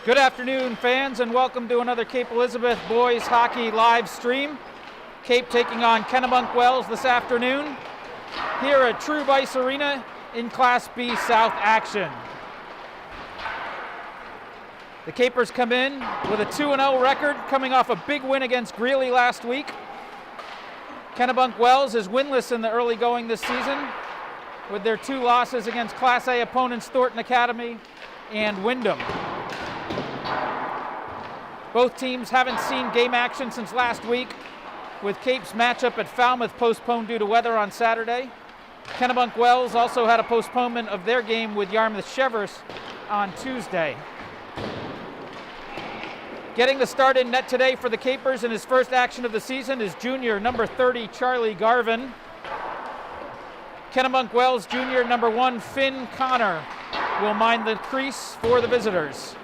Good afternoon, fans, and welcome to another Cape Elizabeth boys hockey live stream. Cape taking on Kennebunk Wells this afternoon here at Troubh Ice Arena in Class B South action. The Capers come in with a 2-0 record, coming off a big win against Greeley last week. Kennebunk Wells is winless in the early going this season, with their 2 losses against Class A opponents Thornton Academy and Windham. Both teams haven't seen game action since last week, with Cape's matchup at Falmouth postponed due to weather on Saturday. Kennebunk Wells also had a postponement of their game with Yarmouth Chevers on Tuesday. Getting the start in net today for the Capers in his first action of the season is junior number 30, Charlie Garvin. Kennebunk Wells junior number 1, Finn Connor, will mind the crease for the visitors.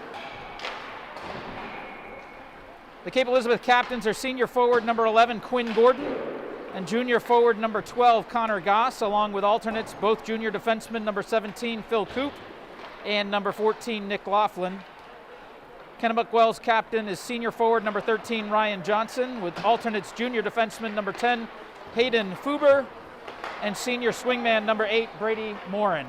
The Cape Elizabeth captains are senior forward number 11, Quinn Gordon, and junior forward number 12, Connor Goss, along with alternates, both junior defensemen number 17, Phil Coop, and number 14, Nick Laughlin. Kennebunk Wells captain is senior forward number 13, Ryan Johnson, with alternates junior defenseman number 10, Hayden Fuber, and senior swingman number 8, Brady Morin.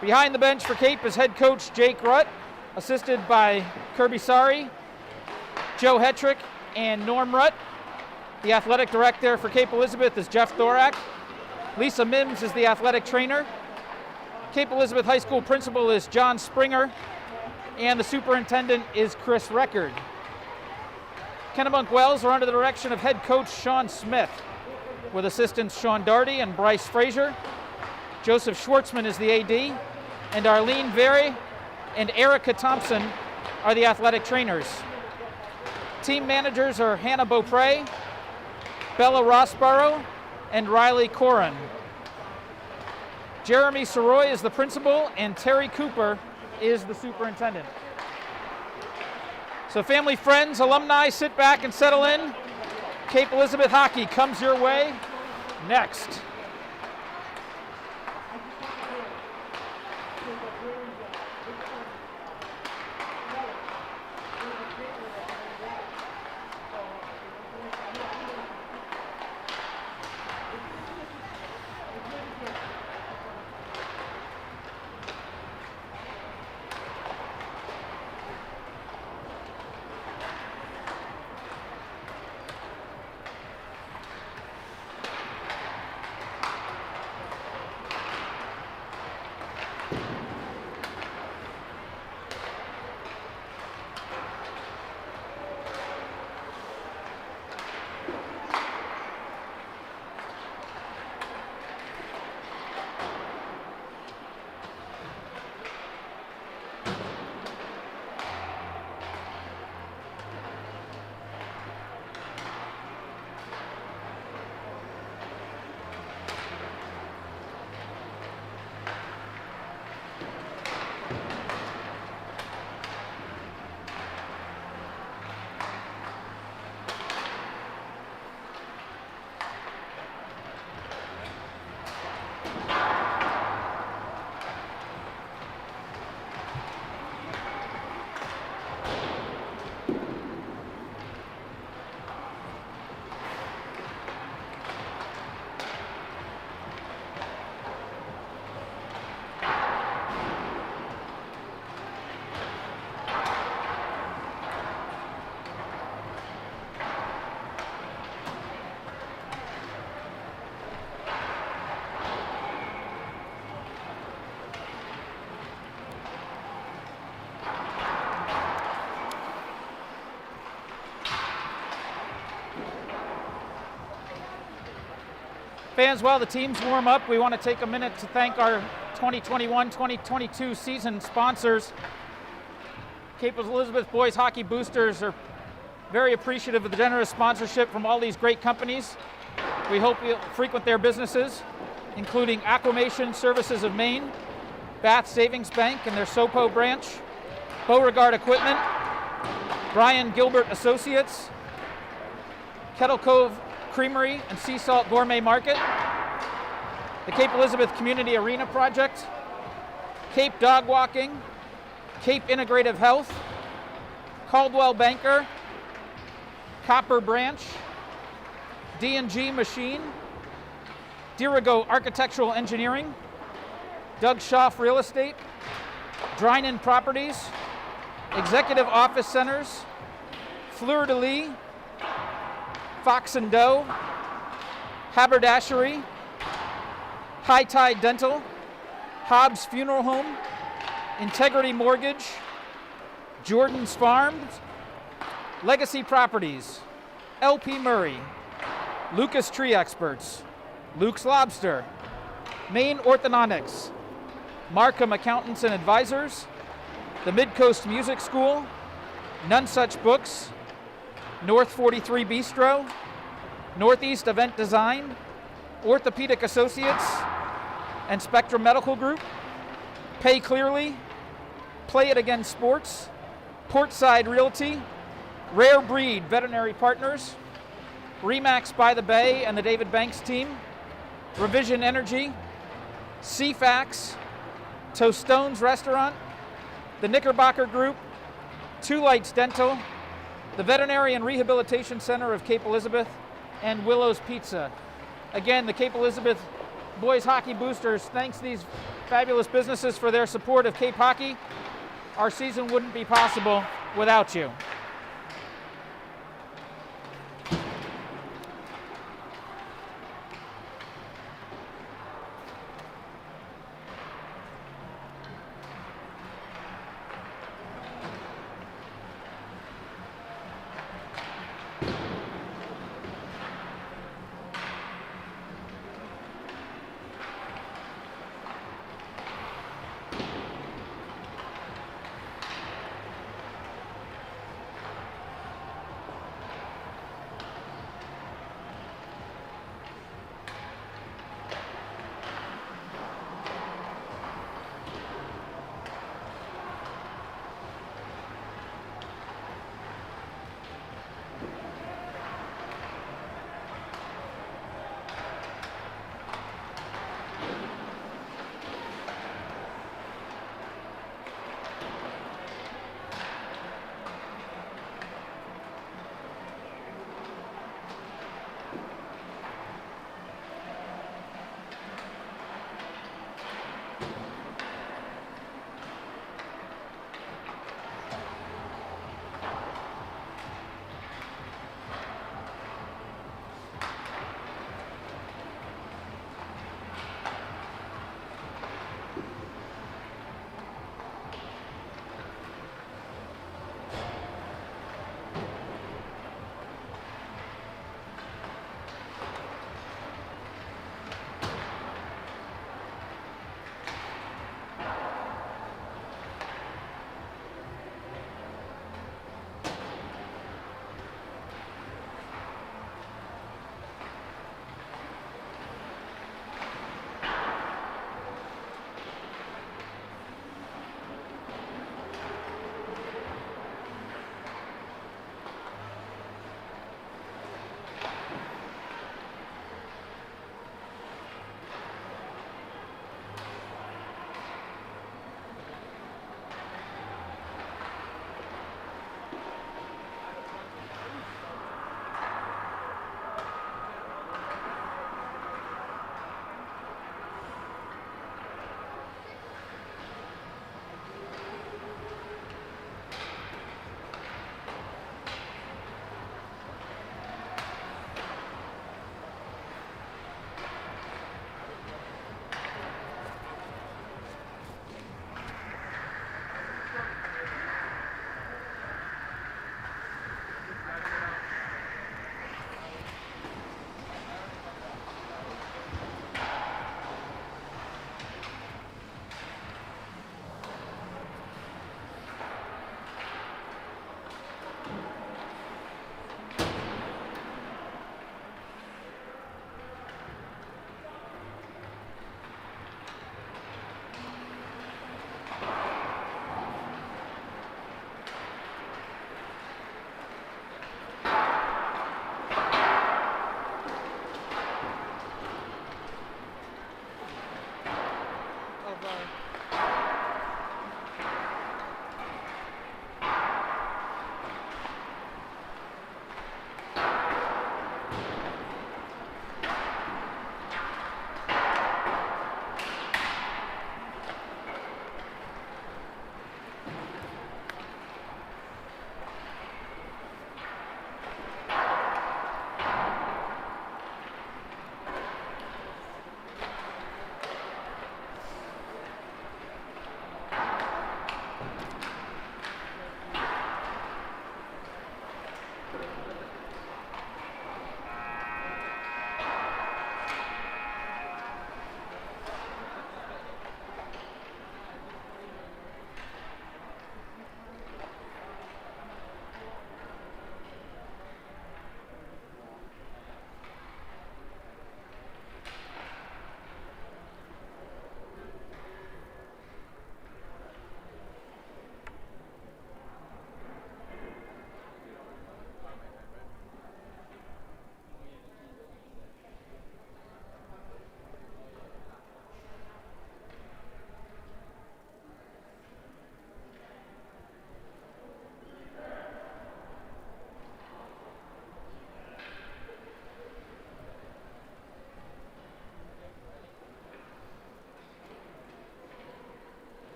Behind the bench for Cape is head coach Jake Rutt, assisted by Kirby Sari, Joe Hetrick, and Norm Rutt. The athletic director for Cape Elizabeth is Jeff Thorak. Lisa Mims is the athletic trainer. Cape Elizabeth High School principal is John Springer, and the superintendent is Chris Record. Kennebunk Wells are under the direction of head coach Sean Smith, with assistants Sean Darty and Bryce Frazier. Joseph Schwartzman is the AD, and Arlene Very and Erica Thompson are the athletic trainers. Team managers are Hannah Beaupre, Bella Rossborough, and Riley Corin. Jeremy Soroy is the principal, and Terry Cooper is the superintendent. So family, friends, alumni, sit back and settle in. Cape Elizabeth hockey comes your way next. Fans, while the teams warm up, we want to take a minute to thank our 2021-2022 season sponsors. Cape Elizabeth Boys Hockey Boosters are very appreciative of the generous sponsorship from all these great companies. We hope you'll frequent their businesses, including Aquamation Services of Maine, Bath Savings Bank and their SoPo branch, Beauregard Equipment, Brian Gilbert Associates, Kettle Cove Creamery and Sea Salt Gourmet Market, the Cape Elizabeth Community Arena Project, Cape Dog Walking, Cape Integrative Health, Caldwell Banker, Copper Branch, D&G Machine, Dirigo Architectural Engineering, Doug Schaff Real Estate, Drynan Properties, Executive Office Centers, Fleur de Lis, Fox and Doe, Haberdashery, High Tide Dental, Hobbs Funeral Home, Integrity Mortgage, Jordan's Farms, Legacy Properties, LP Murray, Lucas Tree Experts, Luke's Lobster, Maine Orthodontics, Markham Accountants and Advisors, the Midcoast Music School, None Such Books, North 43 Bistro, Northeast Event Design, Orthopedic Associates, and Spectrum Medical Group, Pay Clearly, Play It Again Sports, Portside Realty, Rare Breed Veterinary Partners, Remax by the Bay and the David Banks team, Revision Energy, CFAX, Tostone's Restaurant, the Knickerbocker Group, Two Lights Dental, the Veterinary and Rehabilitation Center of Cape Elizabeth, and Willow's Pizza. Again, the Cape Elizabeth Boys Hockey Boosters thanks these fabulous businesses for their support of Cape Hockey. Our season wouldn't be possible without you.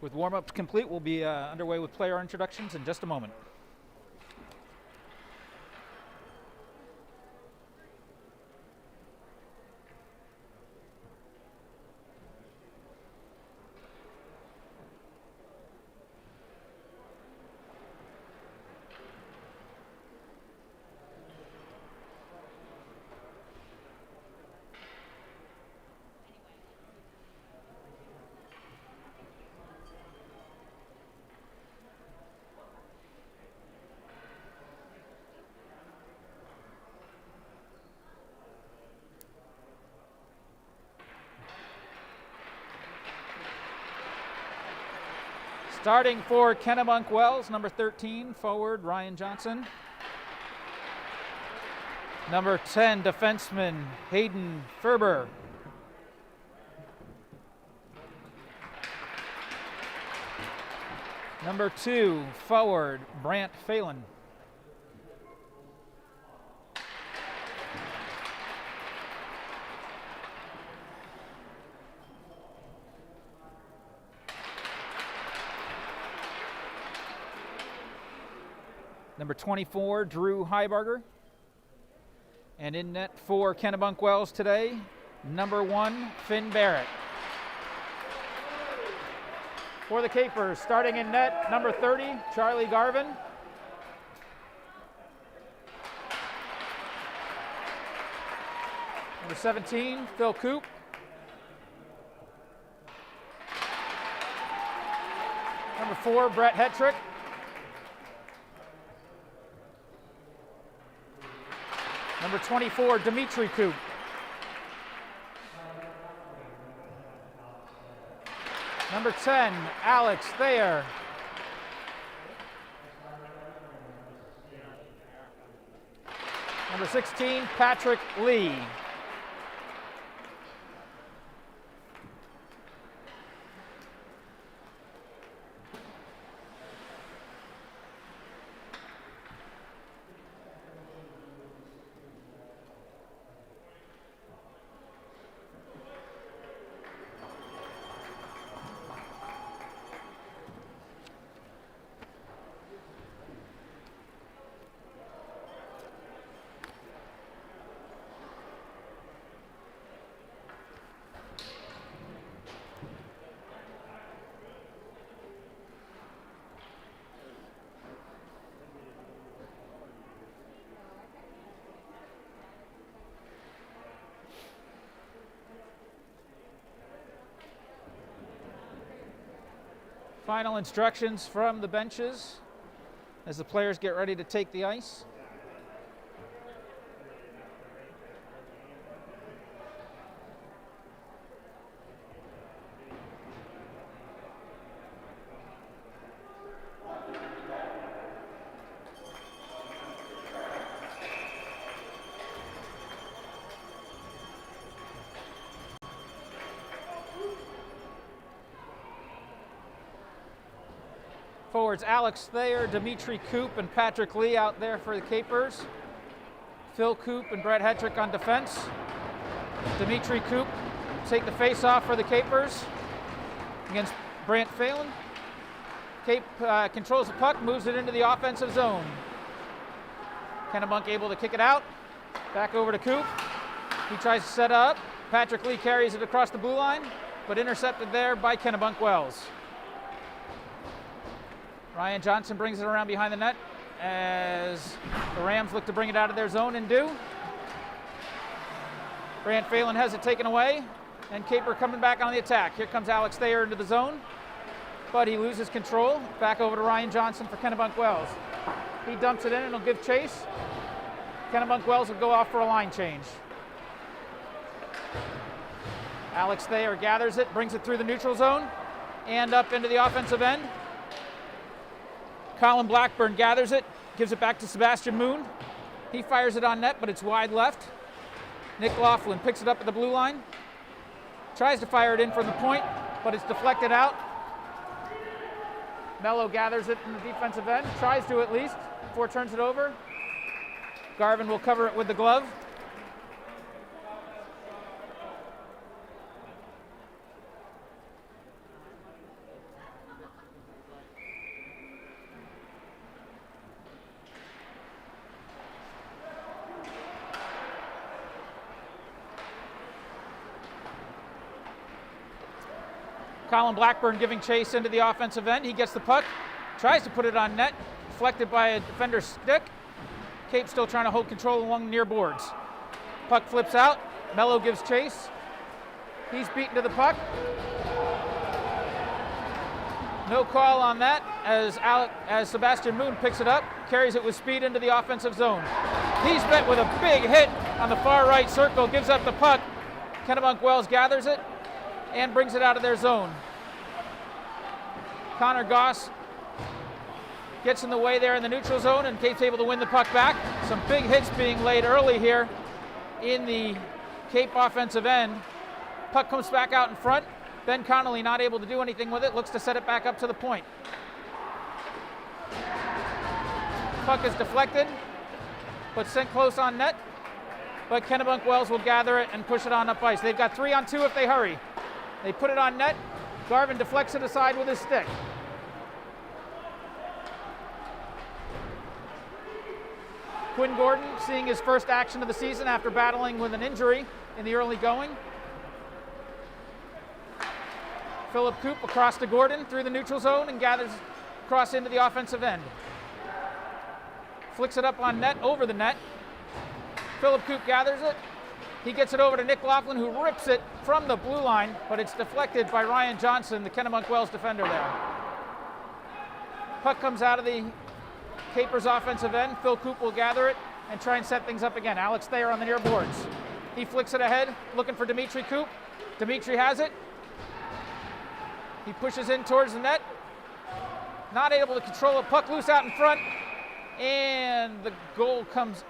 With warm-ups complete, we'll be underway with player introductions in just a moment. Starting for Kennebunk Wells, number 13, forward Ryan Johnson. Number 10, defenseman Hayden Ferber. Number 2, forward Brant Phelan. Number 24, Troubh Heiberger. And in net for Kennebunk Wells today, number 1, Finn Barrett. For the Capers, starting in net, number 30, Charlie Garvin. Number 17, Phil Coop. Number 4, Brett Hetrick. Number 24, Dimitri Coop. Number 10, Alex Thayer. Number 16, Patrick Lee. Final instructions from the benches as the players get ready to take the ice. Forwards Alex Thayer, Dimitri Coop, and Patrick Lee out there for the Capers. Phil Coop and Brett Hetrick on defense. Dimitri Coop take the face-off for the Capers against Brant Phelan. Cape controls the puck, moves it into the offensive zone. Kennebunk able to kick it out. Back over to Coop. He tries to set up. Patrick Lee carries it across the blue line, but intercepted there by Kennebunk Wells. Ryan Johnson brings it around behind the net as the Rams look to bring it out of their zone and do. Brant Phelan has it taken away, and Caper coming back on the attack. Here comes Alex Thayer into the zone, but he loses control. Back over to Ryan Johnson for Kennebunk Wells. He dumps it in and will give chase. Kennebunk Wells will go off for a line change. Alex Thayer gathers it, brings it through the neutral zone, and up into the offensive end. Colin Blackburn gathers it, gives it back to Sebastian Moon. He fires it on net, but it's wide left. Nick Laughlin picks it up at the blue line. Tries to fire it in from the point, but it's deflected out. Mello gathers it in the defensive end, tries to at least, before turns it over. Garvin will cover it with the glove. Colin Blackburn giving chase into the offensive end. He gets the puck, tries to put it on net, deflected by a defender's stick. Cape still trying to hold control along the near boards. Puck flips out. Mello gives chase. He's beaten to the puck. No call on that as Sebastian Moon picks it up, carries it with speed into the offensive zone. He's met with a big hit on the far right circle, gives up the puck. Kennebunk Wells gathers it and brings it out of their zone. Connor Goss gets in the way there in the neutral zone, and Cape's able to win the puck back. Some big hits being laid early here in the Cape offensive end. Puck comes back out in front. Ben Connolly not able to do anything with it, looks to set it back up to the point. Puck is deflected, but sent close on net. But Kennebunk Wells will gather it and push it on up ice. They've got 3-on-2 if they hurry. They put it on net. Garvin deflects it aside with his stick. Quinn Gordon seeing his first action of the season after battling with an injury in the early going. Philip Coop across to Gordon through the neutral zone and gathers across into the offensive end. Flicks it up on net, over the net. Philip Coop gathers it. He gets it over to Nick Laughlin, who rips it from the blue line, but it's deflected by Ryan Johnson, the Kennebunk Wells defender there. Puck comes out of the Capers offensive end. Phil Coop will gather it and try and set things up again. Alex Thayer on the near boards. He flicks it ahead, looking for Dimitri Coop. Dimitri has it. He pushes in towards the net. Not able to control it. Puck loose out in front. And the goal comes.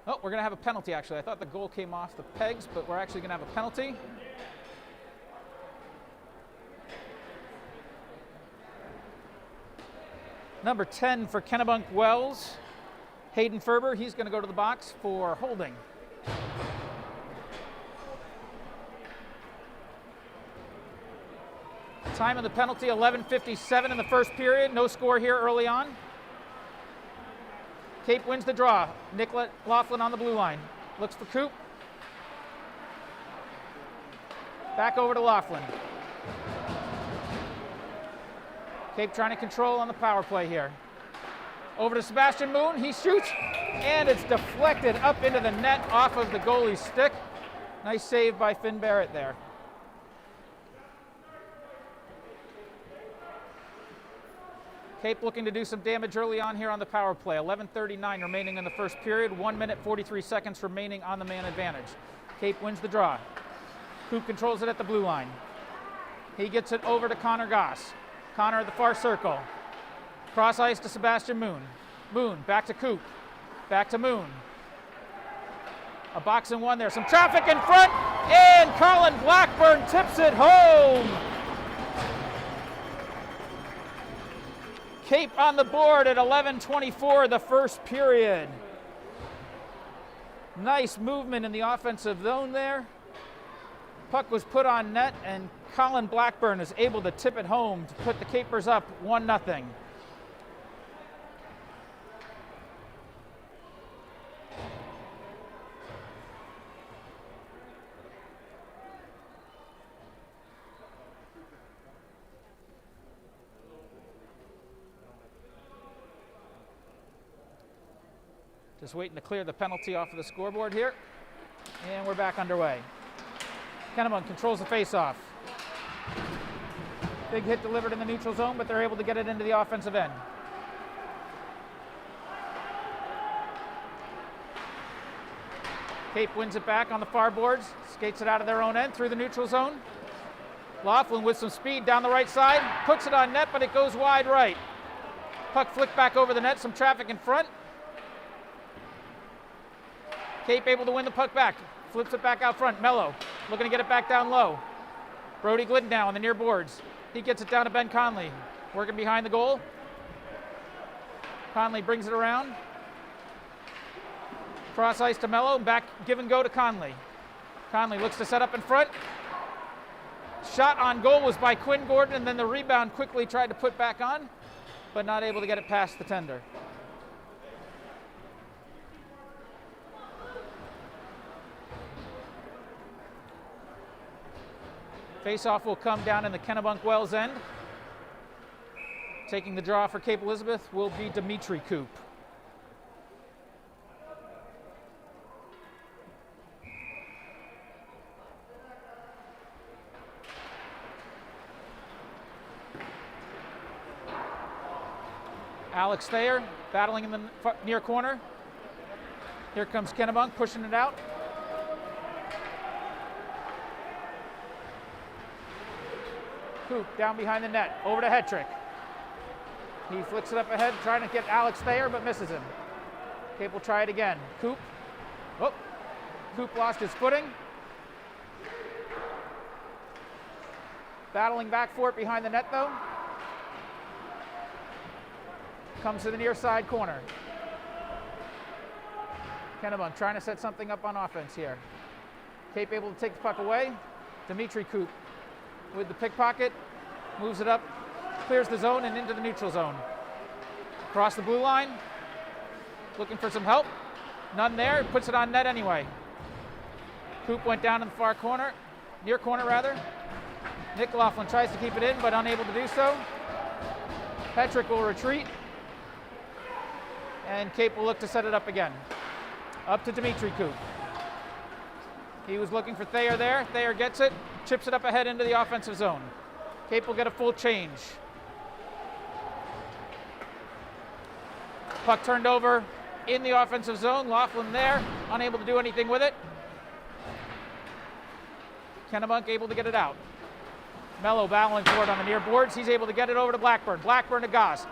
Oh, we're going to have a penalty, actually. I thought the goal came off the pegs, but we're actually going to have a penalty. Number 10 for Kennebunk Wells, Hayden Ferber. He's going to go to the box for holding. Time of the penalty, 11:57 in the first period. No score here early on. Cape wins the draw. Nick Laughlin on the blue line. Looks for Coop. Back over to Laughlin. Cape trying to control on the power play here. Over to Sebastian Moon. He shoots, and it's deflected up into the net off of the goalie's stick. Nice save by Finn Barrett there. Cape looking to do some damage early on here on the power play. 11:39 remaining in the first period. 1 minute, 43 seconds remaining on the man advantage. Cape wins the draw. Coop controls it at the blue line. He gets it over to Connor Goss. Connor at the far circle. Cross ice to Sebastian Moon. Moon back to Coop. Back to Moon. A box and one there. Some traffic in front. And Colin Blackburn tips it home. Cape on the board at 11:24 the first period. Nice movement in the offensive zone there. Puck was put on net, and Colin Blackburn is able to tip it home to put the Capers up 1-0. Just waiting to clear the penalty off of the scoreboard here. And we're back underway. Kennebunk controls the faceoff. Big hit delivered in the neutral zone, but they're able to get it into the offensive end. Cape wins it back on the far boards, skates it out of their own end through the neutral zone. Laughlin with some speed down the right side, puts it on net, but it goes wide right. Puck flicked back over the net, some traffic in front. Cape able to win the puck back. Flips it back out front. Mello looking to get it back down low. Brody Glidden now on the near boards. He gets it down to Ben Conley. Working behind the goal. Conley brings it around. Cross ice to Mello. Back give and go to Conley. Conley looks to set up in front. Shot on goal was by Quinn Gordon, and then the rebound quickly tried to put back on, but not able to get it past the tender. Face-off will come down in the Kennebunk Wells end. Taking the draw for Cape Elizabeth will be Dimitri Koop. Alex Thayer battling in the near corner. Here comes Kennebunk pushing it out. Koop down behind the net, over to Hetrick. He flicks it up ahead, trying to get Alex Thayer, but misses him. Cape will try it again. Koop. Oh, Koop lost his footing. Battling back for it behind the net, though. Comes to the near side corner. Kennebunk trying to set something up on offense here. Cape able to take the puck away. Dimitri Koop with the pickpocket, moves it up, clears the zone and into the neutral zone. Across the blue line, looking for some help. None there, puts it on net anyway. Koop went down in the far corner, near corner rather. Nick Laughlin tries to keep it in, but unable to do so. Hetrick will retreat. And Cape will look to set it up again. Up to Dimitri Koop. He was looking for Thayer there. Thayer gets it, chips it up ahead into the offensive zone. Cape will get a full change. Puck turned over in the offensive zone. Laughlin there, unable to do anything with it. Kennebunk able to get it out. Mello battling for it on the near boards. He's able to get it over to Blackburn. Blackburn to Goss.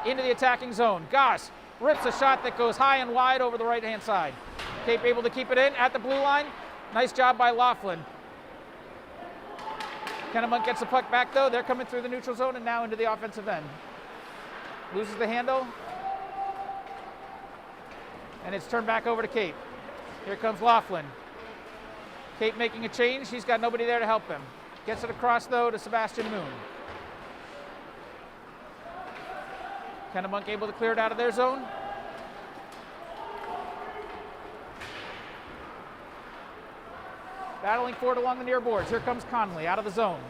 Into the attacking zone. Goss rips a shot that goes high and wide over the right-hand side. Cape able to keep it in at the blue line. Nice job by Laughlin. Kennebunk gets the puck back, though. They're coming through the neutral zone and now into the offensive end. Loses the handle. And it's turned back over to Cape. Here comes Laughlin. Cape making a change. He's got nobody there to help him. Gets it across, though, to Sebastian Moon. Kennebunk able to clear it out of their zone. Battling for it along the near boards. Here comes Conley out of the zone.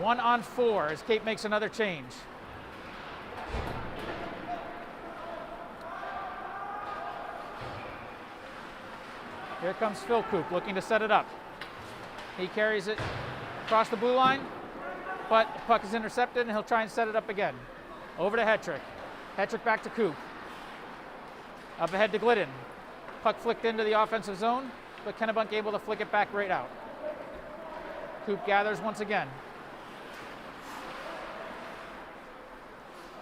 1-on-4 as Cape makes another change. Here comes Phil Koop looking to set it up. He carries it across the blue line, but the puck is intercepted and he'll try and set it up again. Over to Hetrick. Hetrick back to Koop. Up ahead to Glidden. Puck flicked into the offensive zone, but Kennebunk able to flick it back right out. Koop gathers once again.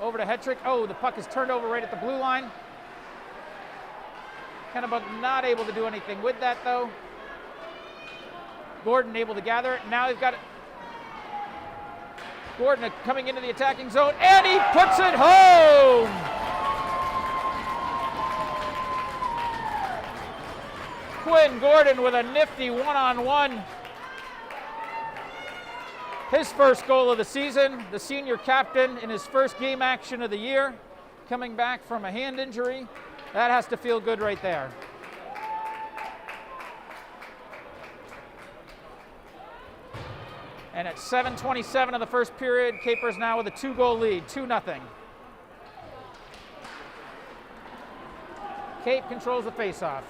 Over to Hetrick. Oh, the puck is turned over right at the blue line. Kennebunk not able to do anything with that, though. Gordon able to gather it. Now they've got it. Gordon coming into the attacking zone, and he puts it home! Quinn Gordon with a nifty one-on-one. His first goal of the season, the senior captain in his first game action of the year, coming back from a hand injury. That has to feel good right there. And at 7:27 of the first period, Capers now with a 2-goal lead, 2-0. Cape controls the faceoff.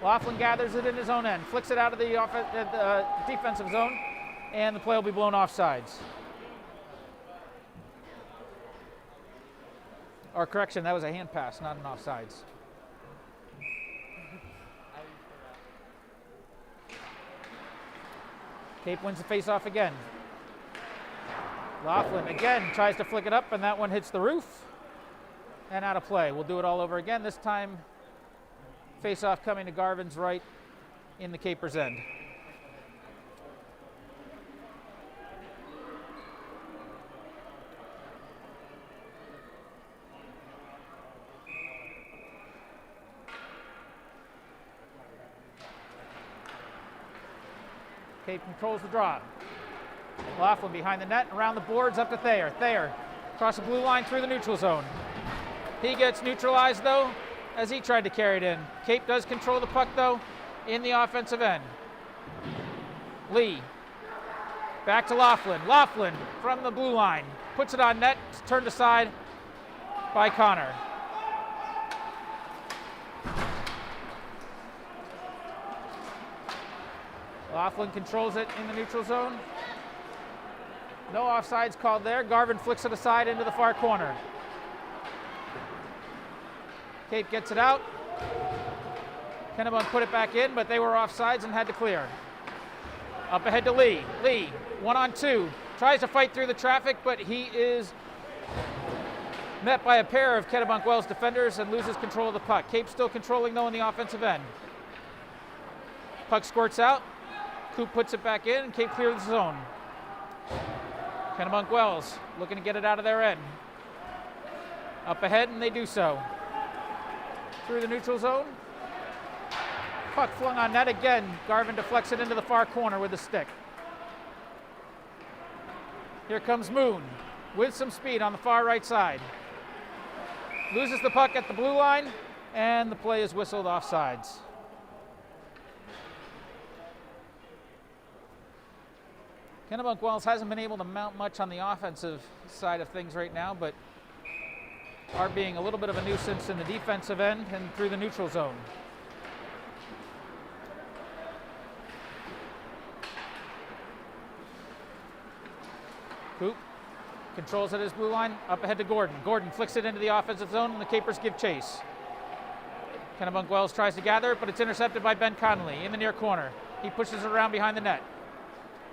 Laughlin gathers it in his own end, flicks it out of the defensive zone, and the play will be blown offsides. Or correction, that was a hand pass, not an offsides. Cape wins the faceoff again. Laughlin again tries to flick it up, and that one hits the roof and out of play. We'll do it all over again. This time, faceoff coming to Garvin's right in the Capers' end. Cape controls the draw. Laughlin behind the net, around the boards, up to Thayer. Thayer across the blue line through the neutral zone. He gets neutralized, though, as he tried to carry it in. Cape does control the puck, though, in the offensive end. Lee Back to Laughlin. Laughlin from the blue line. Puts it on net. It's turned aside by Connor. Laughlin controls it in the neutral zone. No offsides called there. Garvin flicks it aside into the far corner. Cape gets it out. Kennebunk put it back in, but they were offsides and had to clear. Up ahead to Lee. Lee, 1-on-2. Tries to fight through the traffic, but he is met by a pair of Kennebunk Wells defenders and loses control of the puck. Cape still controlling, though, in the offensive end. Puck squirts out. Coop puts it back in, and Cape clears the zone. Kennebunk Wells looking to get it out of their end. Up ahead, and they do so. Through the neutral zone. Puck flung on net again. Garvin deflects it into the far corner with the stick. Here comes Moon with some speed on the far right side. Loses the puck at the blue line, and the play is whistled offsides. Kennebunk Wells hasn't been able to mount much on the offensive side of things right now, but are being a little bit of a nuisance in the defensive end and through the neutral zone. Coop controls at his blue line, up ahead to Gordon. Gordon flicks it into the offensive zone, and the Capers give chase. Kennebunk Wells tries to gather it, but it's intercepted by Ben Connolly in the near corner. He pushes it around behind the net.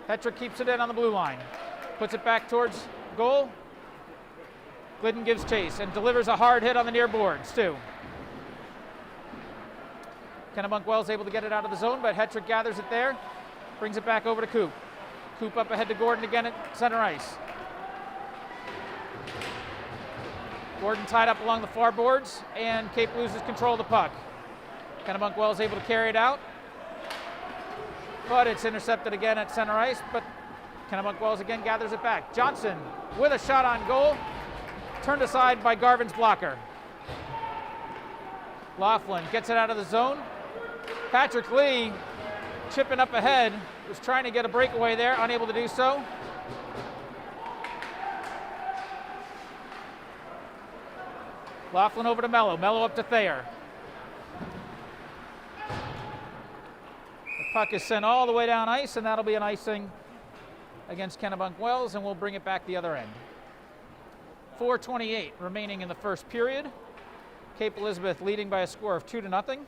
Hetrick keeps it in on the blue line. Puts it back towards goal. Glidden gives chase and delivers a hard hit on the near boards, too. Kennebunk Wells able to get it out of the zone, but Hetrick gathers it there. Brings it back over to Coop. Coop up ahead to Gordon again at center ice. Gordon tied up along the far boards, and Cape loses control of the puck. Kennebunk Wells able to carry it out, but it's intercepted again at center ice, but Kennebunk Wells again gathers it back. Johnson with a shot on goal, turned aside by Garvin's blocker. Laughlin gets it out of the zone. Patrick Lee chipping up ahead, was trying to get a breakaway there, unable to do so. Laughlin over to Mello. Mello up to Thayer. The puck is sent all the way down ice, and that'll be an icing against Kennebunk Wells, and we'll bring it back the other end. 4:28 remaining in the first period. Cape Elizabeth leading by a score of 2-0.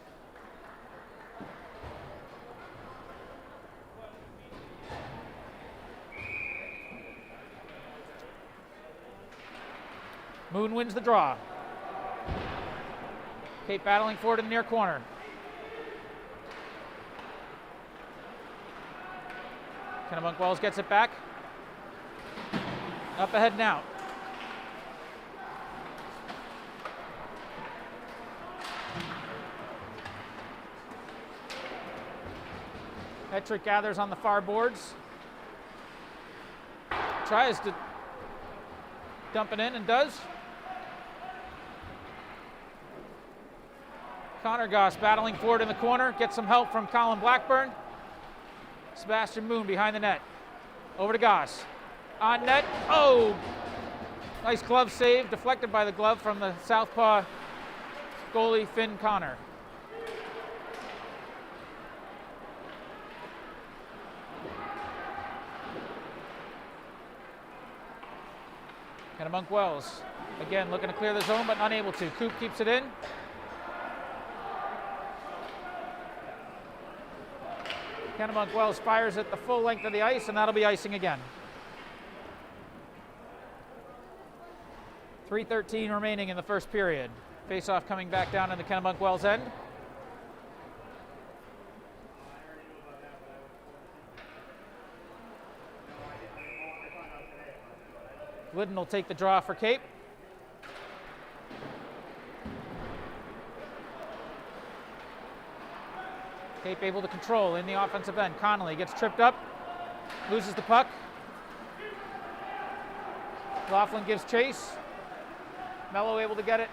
Moon wins the draw. Cape battling forward in the near corner. Kennebunk Wells gets it back. Up ahead now. Hetrick gathers on the far boards. Tries to dump it in and does. Connor Goss battling forward in the corner. Gets some help from Colin Blackburn. Sebastian Moon behind the net. Over to Goss. On net. Oh! Nice glove save. Deflected by the glove from the southpaw goalie Finn Connor. Kennebunk Wells again looking to clear the zone, but unable to. Coop keeps it in. Kennebunk Wells fires it the full length of the ice, and that'll be icing again. 3:13 remaining in the first period. Face-off coming back down in the Kennebunk Wells end. Glidden will take the draw for Cape. Cape able to control in the offensive end. Connolly gets tripped up, loses the puck. Laughlin gives chase. Mello able to get it,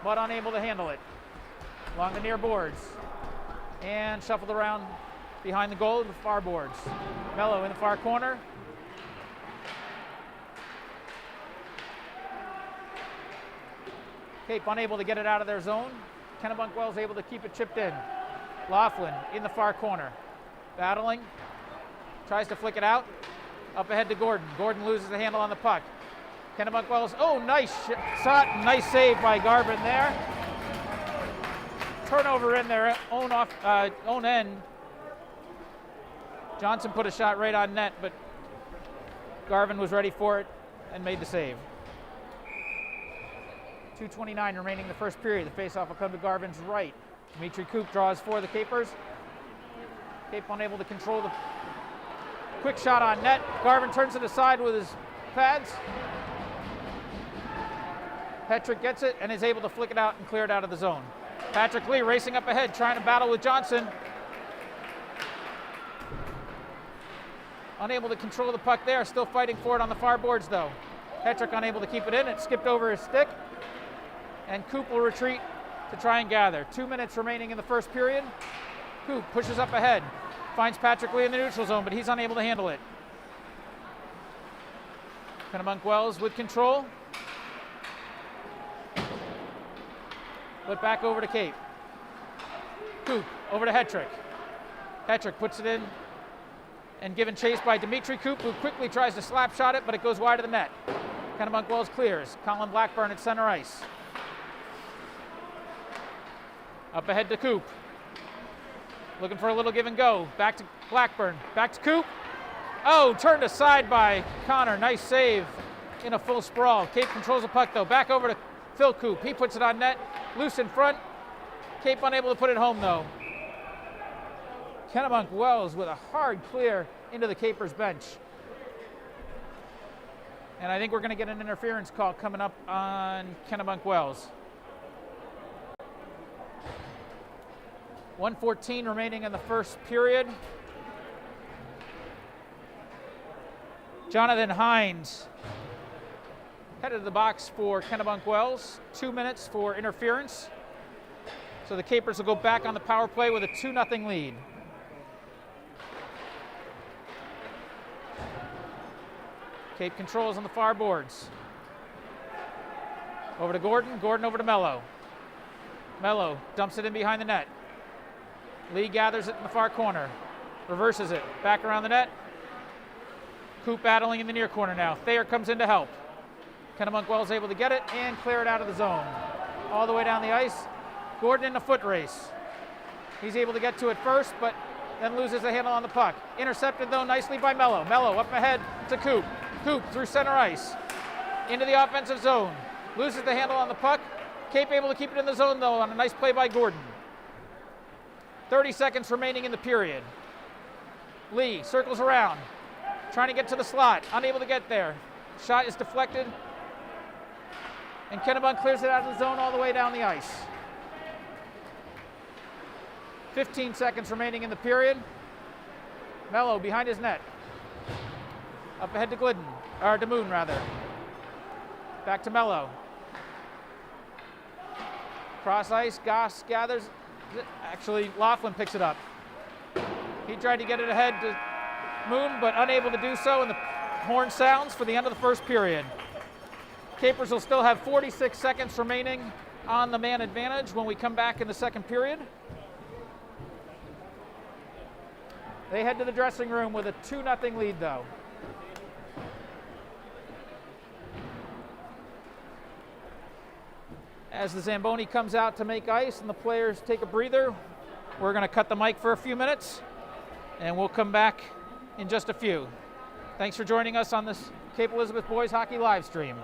but unable to handle it. Along the near boards and shuffled around behind the goal to the far boards. Mello in the far corner. Cape unable to get it out of their zone. Kennebunk Wells able to keep it chipped in. Laughlin in the far corner. Battling. Tries to flick it out. Up ahead to Gordon. Gordon loses the handle on the puck. Kennebunk Wells, oh, nice shot. Nice save by Garvin there. Turnover in their own end. Johnson put a shot right on net, but Garvin was ready for it and made the save. 2:29 remaining in the first period. The faceoff will come to Garvin's right. Dimitri Koop draws for the Capers. Cape unable to control the quick shot on net. Garvin turns it aside with his pads. Petrick gets it and is able to flick it out and clear it out of the zone. Patrick Lee racing up ahead, trying to battle with Johnson. Unable to control the puck there, still fighting for it on the far boards though. Petrick unable to keep it in, it skipped over his stick. And Koop will retreat to try and gather. 2 minutes remaining in the first period. Koop pushes up ahead, finds Patrick Lee in the neutral zone, but he's unable to handle it. Kennebunk Wells with control. But back over to Cape. Koop over to Hetrick. Hetrick puts it in and given chase by Dimitri Koop, who quickly tries to slap shot it, but it goes wide of the net. Kennebunk Wells clears. Colin Blackburn at center ice. Up ahead to Koop. Looking for a little give and go. Back to Blackburn. Back to Koop. Oh, turned aside by Connor. Nice save in a full sprawl. Cape controls the puck though. Back over to Phil Koop. He puts it on net. Loose in front. Cape unable to put it home though. Kennebunk Wells with a hard clear into the Capers bench. And I think we're going to get an interference call coming up on Kennebunk Wells. 1:14 remaining in the first period. Jonathan Hines headed to the box for Kennebunk Wells. 2 minutes for interference. So the Capers will go back on the power play with a 2-0 lead. Cape controls on the far boards. Over to Gordon. Gordon over to Mello. Mello dumps it in behind the net. Lee gathers it in the far corner. Reverses it. Back around the net. Koop battling in the near corner now. Thayer comes in to help. Kennebunk Wells able to get it and clear it out of the zone. All the way down the ice. Gordon in a foot race. He's able to get to it first, but then loses the handle on the puck. Intercepted though nicely by Mello. Mello up ahead to Koop. Koop through center ice. Into the offensive zone. Loses the handle on the puck. Cape able to keep it in the zone though on a nice play by Gordon. 30 seconds remaining in the period. Lee circles around, trying to get to the slot, unable to get there. Shot is deflected, and Kennebunk clears it out of the zone all the way down the ice. 15 seconds remaining in the period. Mello behind his net. Up ahead to Glidden, or to Moon rather. Back to Mello. Cross ice, Goss gathers. Actually, Laughlin picks it up. He tried to get it ahead to Moon, but unable to do so, and the horn sounds for the end of the first period. Capers will still have 46 seconds remaining on the man advantage when we come back in the second period. They head to the dressing room with a 2-0 lead, though. As the Zamboni comes out to make ice and the players take a breather, we're going to cut the mic for a few minutes, and we'll come back in just a few. Thanks for joining us on this Cape Elizabeth Boys Hockey live stream.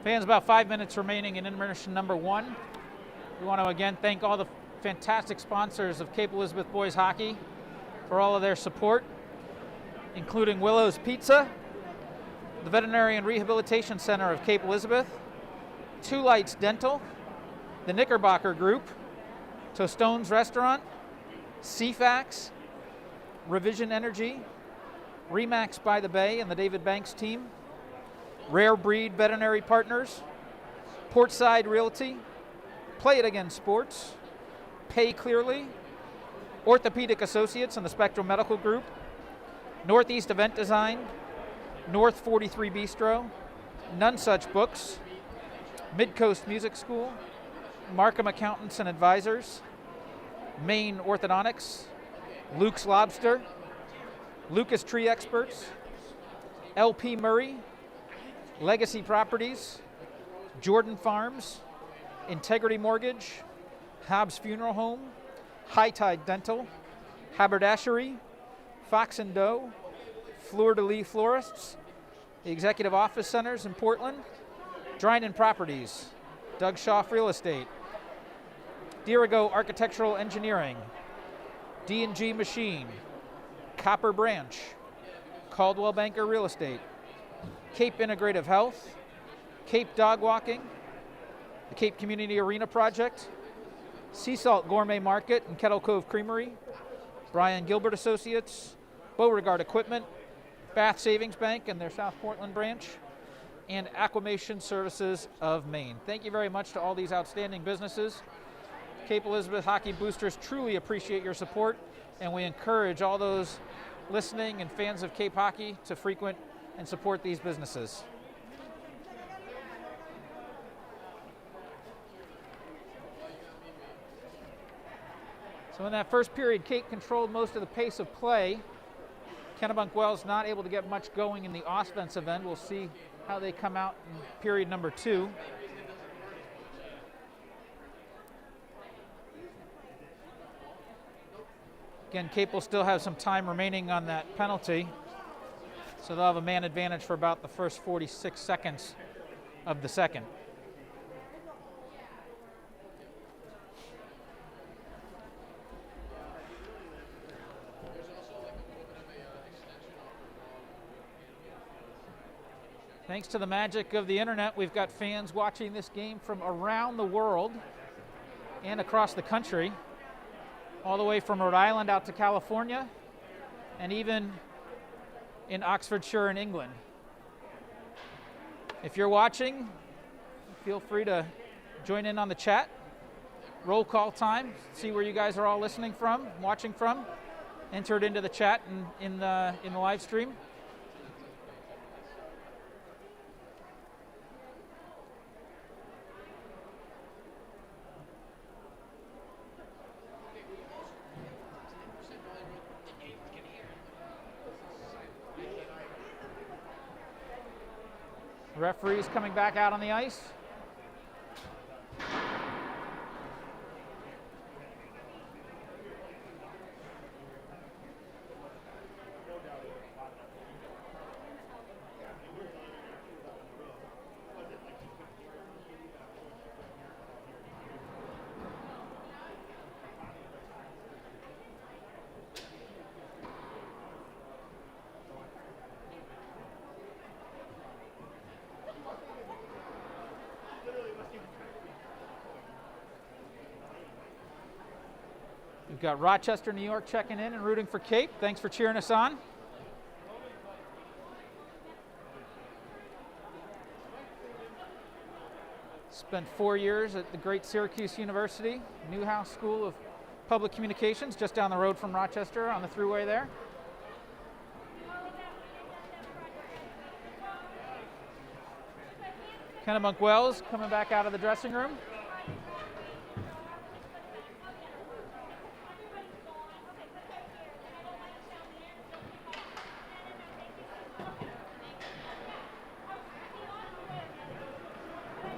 Fans, about 5 minutes remaining in intermission number 1. We want to again thank all the fantastic sponsors of Cape Elizabeth Boys Hockey for all of their support, including Willow's Pizza, the Veterinary and Rehabilitation Center of Cape Elizabeth, Two Lights Dental, the Knickerbocker Group, Tostone's Restaurant, CFAX, Revision Energy, Remax by the Bay and the David Banks team, Rare Breed Veterinary Partners, Portside Realty, Play It Again Sports, Pay Clearly, Orthopedic Associates and the Spectrum Medical Group, Northeast Event Design, North 43 Bistro, None Such Books, Midcoast Music School, Markham Accountants and Advisors, Maine Orthodontics, Luke's Lobster, Lucas Tree Experts, LP Murray, Legacy Properties, Jordan Farms, Integrity Mortgage, Hobbs Funeral Home, High Tide Dental, Haberdashery, Fox & Doe, Fleur de Lis Florists, the Executive Office Centers in Portland, Dryden Properties, Doug Schaff Real Estate, Dirigo Architectural Engineering, D&G Machine, Copper Branch, Caldwell Banker Real Estate, Cape Integrative Health, Cape Dog Walking, the Cape Community Arena Project, Sea Salt Gourmet Market and Kettle Cove Creamery, Brian Gilbert Associates, Beauregard Equipment, Bath Savings Bank and their South Portland branch, and Aquamation Services of Maine. Thank you very much to all these outstanding businesses. Cape Elizabeth Hockey Boosters truly appreciate your support, and we encourage all those listening and fans of Cape Hockey to frequent and support these businesses. So in that first period, Cape controlled most of the pace of play. Kennebunk Wells not able to get much going in the offensive end. We'll see how they come out in period number 2. Again, Cape will still have some time remaining on that penalty, so they'll have a man advantage for about the first 46 seconds of the second. Thanks to the magic of the internet, we've got fans watching this game from around the world and across the country, all the way from Rhode Island out to California, and even in Oxfordshire in England. If you're watching, feel free to join in on the chat. Roll call time, see where you guys are all listening from, watching from. Enter it into the chat in the live stream. Referees coming back out on the ice. We've got Rochester, New York checking in and rooting for Cape. Thanks for cheering us on. Spent 4 years at the great Syracuse University, Newhouse School of Public Communications, just down the road from Rochester on the thruway there. Kennebunk Wells coming back out of the dressing room.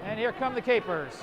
And here come the Capers.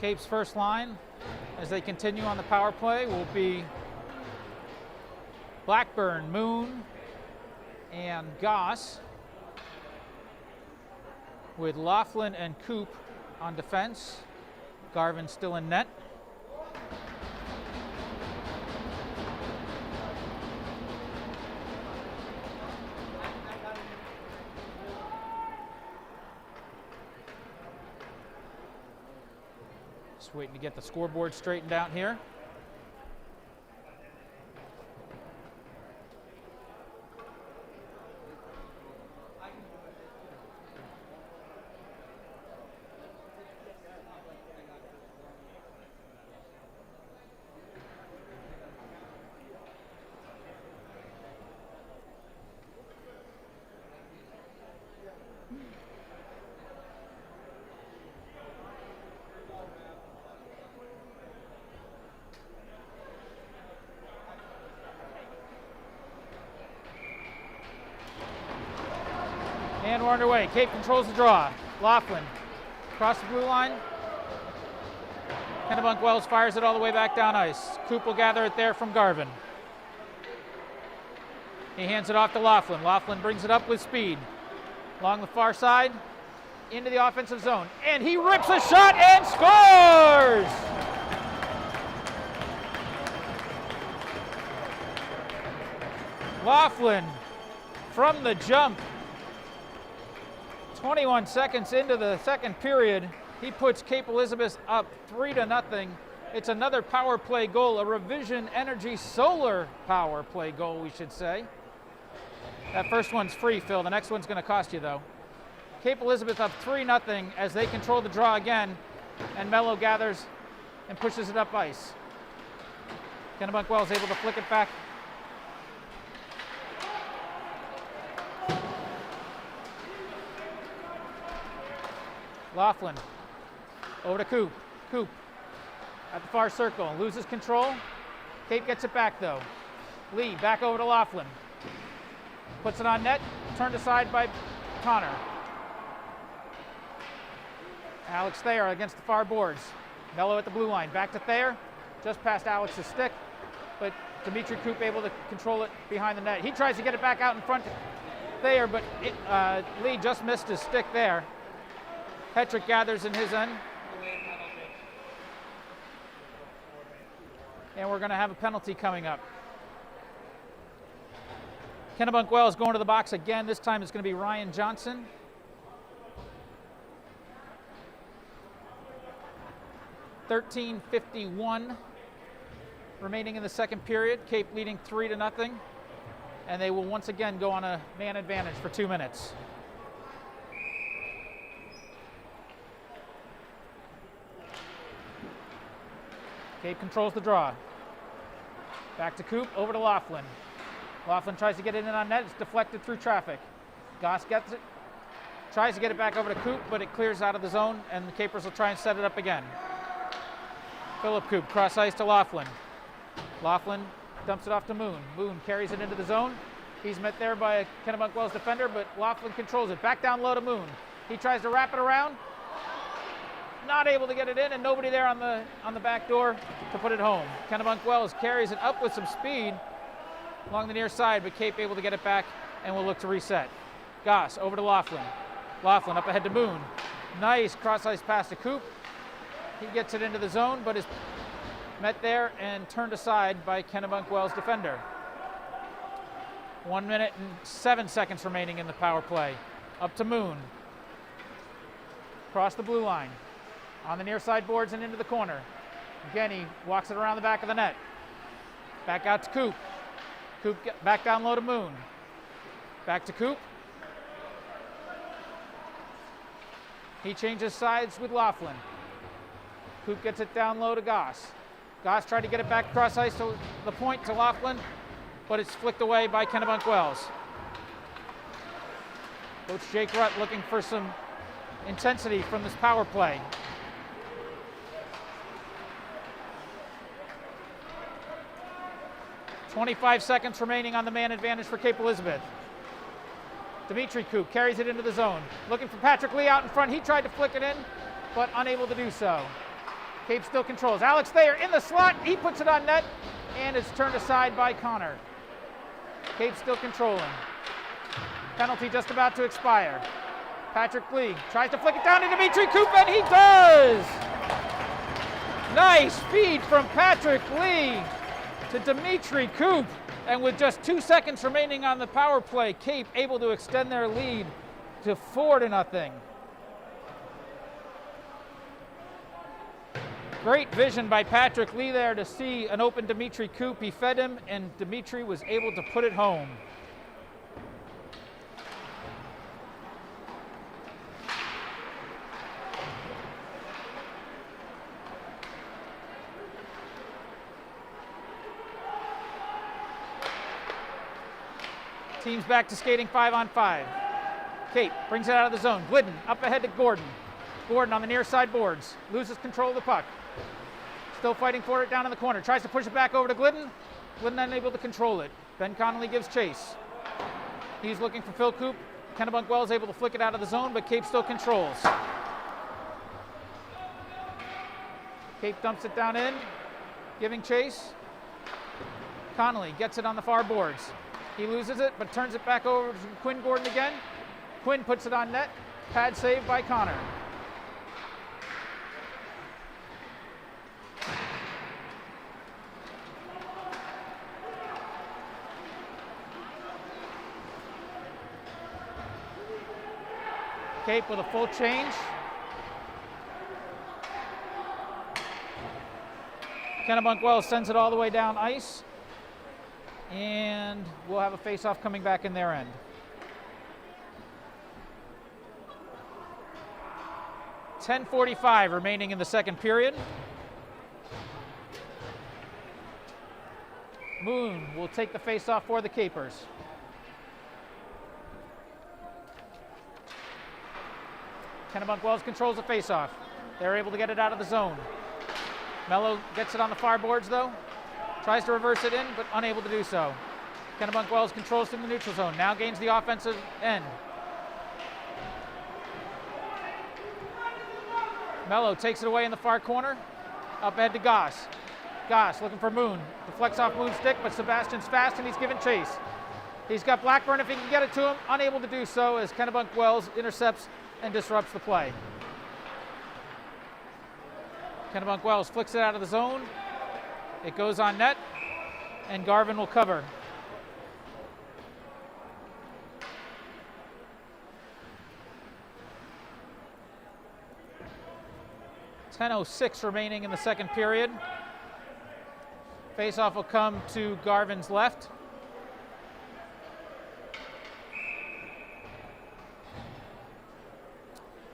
Cape's first line, as they continue on the power play, will be Blackburn, Moon, and Goss, with Laughlin and Coop on defense. Garvin still in net. Just waiting to get the scoreboard straightened out here. And we're underway. Cape controls the draw. Laughlin across the blue line. Kennebunk Wells fires it all the way back down ice. Coop will gather it there from Garvin. He hands it off to Laughlin. Laughlin brings it up with speed. Along the far side, into the offensive zone. And he rips a shot and scores! Laughlin from the jump. 21 seconds into the second period, he puts Cape Elizabeth up 3-0. It's another power play goal, a Revision Energy solar power play goal, we should say. That first one's free, Phil. The next one's going to cost you, though. Cape Elizabeth up 3-0 as they control the draw again, and Mello gathers and pushes it up ice. Kennebunk Wells able to flick it back. Laughlin over to Coop. Coop at the far circle, loses control. Cape gets it back though. Lee back over to Laughlin. Puts it on net, turned aside by Connor. Alex Thayer against the far boards. Mello at the blue line, back to Thayer, just past Alex's stick, but Dimitri Coop able to control it behind the net. He tries to get it back out in front to Thayer, but Lee just missed his stick there. Hetrick gathers in his end. And we're going to have a penalty coming up. Kennebunk Wells going to the box again. This time it's going to be Ryan Johnson. .13:51 remaining in the second period. Cape leading 3-0. And they will once again go on a man advantage for 2 minutes. Cape controls the draw. Back to Coop, over to Laughlin. Laughlin tries to get it in on net. It's deflected through traffic. Goss gets it. Tries to get it back over to Coop, but it clears out of the zone, and the Capers will try and set it up again. Philip Coop, cross ice to Laughlin. Laughlin dumps it off to Moon. Moon carries it into the zone. He's met there by a Kennebunk Wells defender, but Laughlin controls it. Back down low to Moon. He tries to wrap it around. Not able to get it in, and nobody there on the back door to put it home. Kennebunk Wells carries it up with some speed along the near side, but Cape able to get it back, and will look to reset. Goss over to Laughlin. Laughlin up ahead to Moon. Nice cross-ice pass to Coop. He gets it into the zone, but is met there and turned aside by Kennebunk Wells defender. 1 minute and 7 seconds remaining in the power play. Up to Moon. Across the blue line. On the near side boards and into the corner. Again, he walks it around the back of the net. Back out to Coop. Coop back down low to Moon. Back to Coop. He changes sides with Laughlin. Coop gets it down low to Goss. Goss tried to get it back across ice to the point to Laughlin, but it's flicked away by Kennebunk Wells. Coach Jake Rutt looking for some intensity from this power play. .25 seconds remaining on the man advantage for Cape Elizabeth. Dimitri Coop carries it into the zone. Looking for Patrick Lee out in front. He tried to flick it in, but unable to do so. Cape still controls. Alex Thayer in the slot. He puts it on net, and it's turned aside by Connor. Cape still controlling. Penalty just about to expire. Patrick Lee tries to flick it down to Dimitri Koop, and he does! Nice feed from Patrick Lee to Dimitri Koop. And with just 2 seconds remaining on the power play, Cape able to extend their lead to 4-0. Great vision by Patrick Lee there to see an open Dimitri Koop. He fed him, and Dimitri was able to put it home. Team's back to skating 5-on-5. Cape brings it out of the zone. Glidden up ahead to Gordon. Gordon on the near side boards. Loses control of the puck. Still fighting for it down in the corner. Tries to push it back over to Glidden. Glidden unable to control it. Ben Connolly gives chase. He's looking for Phil Koop. Kennebunk Wells able to flick it out of the zone, but Cape still controls. Cape dumps it down in, giving chase. Connolly gets it on the far boards. He loses it, but turns it back over to Quinn Gordon again. Quinn puts it on net. Pad save by Connor. Cape with a full change. Kennebunk Wells sends it all the way down ice. And we'll have a face-off coming back in their end. 10:45 remaining in the second period. Moon will take the face-off for the Capers. Kennebunk Wells controls the face-off. They're able to get it out of the zone. Mello gets it on the far boards, though. Tries to reverse it in, but unable to do so. Kennebunk Wells controls through the neutral zone. Now gains the offensive end. Mello takes it away in the far corner. Up ahead to Goss. Goss looking for Moon. Deflects off Moon's stick, but Sebastian's fast and he's given chase. He's got Blackburn if he can get it to him. Unable to do so as Kennebunk Wells intercepts and disrupts the play. Kennebunk Wells flicks it out of the zone. It goes on net, and Garvin will cover. .10:06 remaining in the second period. Faceoff will come to Garvin's left.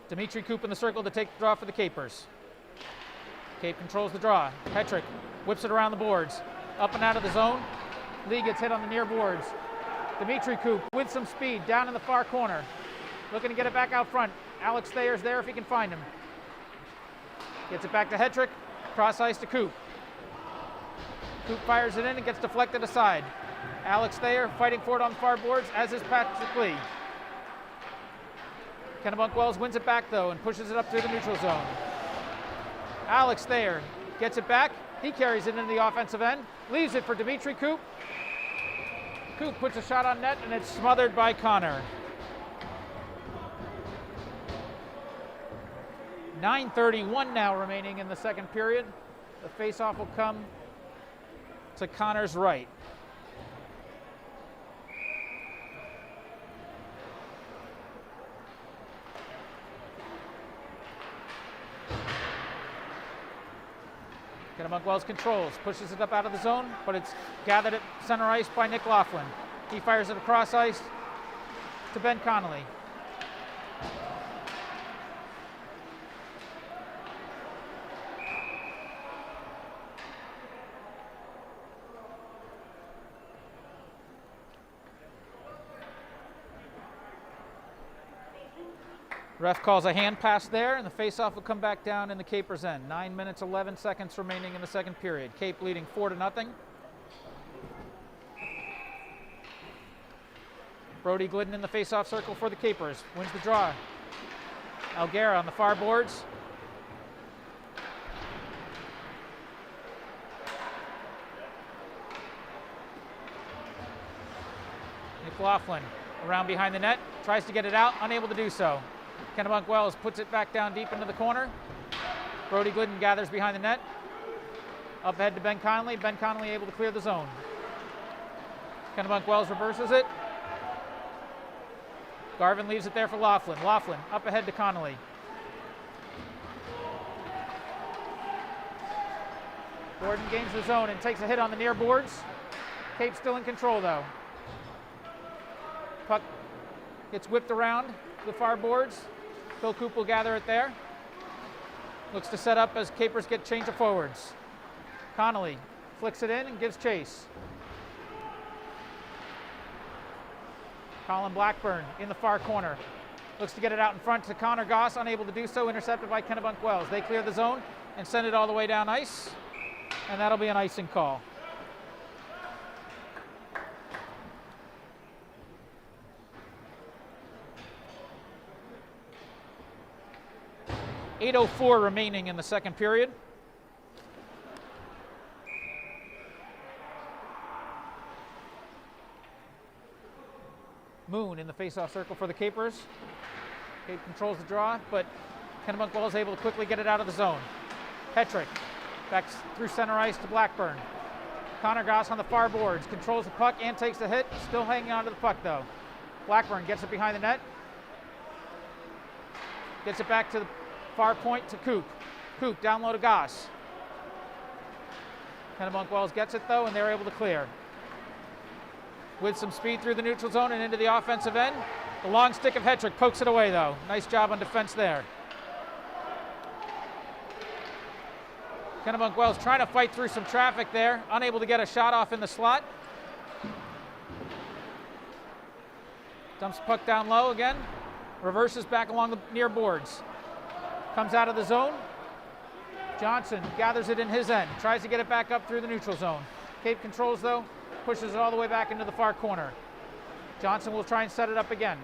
Dimitri Koop in the circle to take the draw for the Capers. Cape controls the draw. Hetrick whips it around the boards. Up and out of the zone. Lee gets hit on the near boards. Dimitri Koop with some speed down in the far corner. Looking to get it back out front. Alex Thayer's there if he can find him. Gets it back to Hetrick. Cross ice to Koop. Koop fires it in and gets deflected aside. Alex Thayer fighting for it on the far boards, as is Patrick Lee. Kennebunk Wells wins it back, though, and pushes it up through the neutral zone. Alex Thayer gets it back. He carries it into the offensive end. Leaves it for Dimitri Koop. Koop puts a shot on net, and it's smothered by Connor. 9:31 now remaining in the second period. The face-off will come to Connor's right. Kennebunk Wells controls, pushes it up out of the zone, but it's gathered at center ice by Nick Laughlin. He fires it across ice to Ben Connolly. Ref calls a hand pass there, and the faceoff will come back down in the Capers' end. 9 minutes, 11 seconds remaining in the second period. Cape leading 4-0. Brody Glidden in the faceoff circle for the Capers. Wins the draw. Alguera on the far boards. McLaughlin around behind the net, tries to get it out, unable to do so. Kennebunk Wells puts it back down deep into the corner. Brody Glidden gathers behind the net. Up ahead to Ben Connolly. Ben Connolly able to clear the zone. Kennebunk Wells reverses it. Garvin leaves it there for Laughlin. Laughlin up ahead to Connolly. Gordon gains the zone and takes a hit on the near boards. Cape still in control though. Puck gets whipped around the far boards. Phil Coop will gather it there. Looks to set up as Capers get change of forwards. Connolly flicks it in and gives chase. Colin Blackburn in the far corner. Looks to get it out in front to Connor Goss, unable to do so, intercepted by Kennebunk Wells. They clear the zone and send it all the way down ice, and that'll be an icing call. .804 remaining in the second period. Moon in the face-off circle for the Capers. Cape controls the draw, but Kennebunk Wells is able to quickly get it out of the zone. Hetrick back through center ice to Blackburn. Connor Goss on the far boards, controls the puck and takes the hit, still hanging on to the puck though. Blackburn gets it behind the net. Gets it back to the far point to Coop. Coop down low to Goss. Kennebunk Wells gets it though, and they're able to clear. With some speed through the neutral zone and into the offensive end. The long stick of Hetrick pokes it away though. Nice job on defense there. Kennebunk Wells trying to fight through some traffic there, unable to get a shot off in the slot. Dumps the puck down low again. Reverses back along the near boards. Comes out of the zone. Johnson gathers it in his end. Tries to get it back up through the neutral zone. Cape controls though. Pushes it all the way back into the far corner. Johnson will try and set it up again.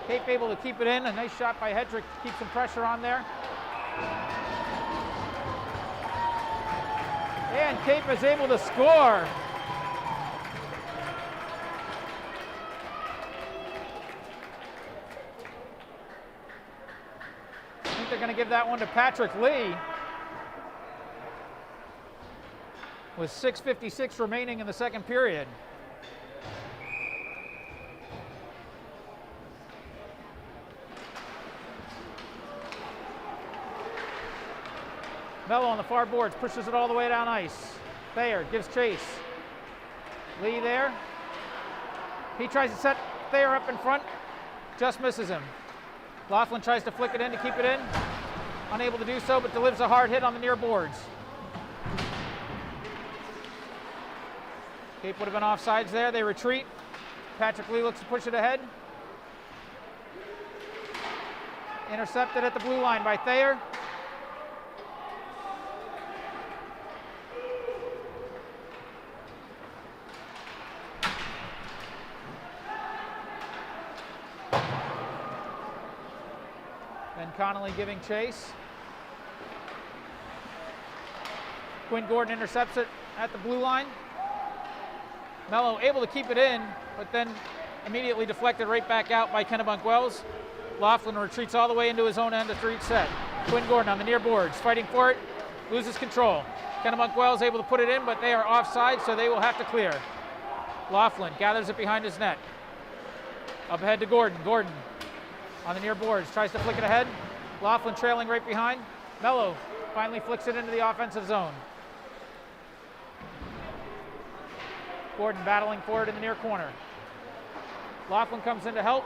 Cape able to keep it in. A nice shot by Hetrick to keep some pressure on there. And Cape is able to score. I think they're going to give that one to Patrick Lee. With 6:56 remaining in the second period. Mello on the far boards, pushes it all the way down ice. Thayer gives chase. Lee there. He tries to set Thayer up in front, just misses him. Laughlin tries to flick it in to keep it in. Unable to do so, but delivers a hard hit on the near boards. Cape would have been offsides there. They retreat. Patrick Lee looks to push it ahead. Intercepted at the blue line by Thayer. Ben Connolly giving chase. Quinn Gordon intercepts it at the blue line. Mello able to keep it in, but then immediately deflected right back out by Kennebunk Wells. Laughlin retreats all the way into his own end to third set. Quinn Gordon on the near boards, fighting for it, loses control. Kennebunk Wells able to put it in, but they are offside, so they will have to clear. Laughlin gathers it behind his net. Up ahead to Gordon. Gordon on the near boards, tries to flick it ahead. Laughlin trailing right behind. Mello finally flicks it into the offensive zone. Gordon battling for it in the near corner. Laughlin comes in to help.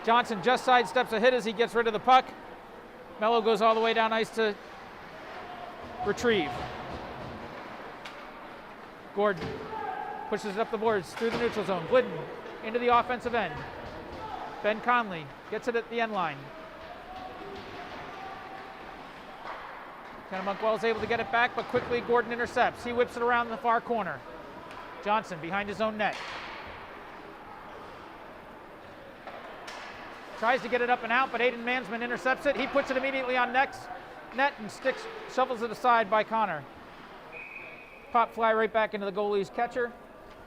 Johnson just sidesteps a hit as he gets rid of the puck. Mello goes all the way down ice to retrieve. Gordon pushes it up the boards through the neutral zone. Glidden into the offensive end. Ben Conley gets it at the end line. Kennebunk Wells able to get it back, but quickly Gordon intercepts. He whips it around the far corner. Johnson behind his own net. Tries to get it up and out, but Aiden Mansman intercepts it. He puts it immediately on net and shovels it aside by Connor. pop fly right back into the goalie's catcher,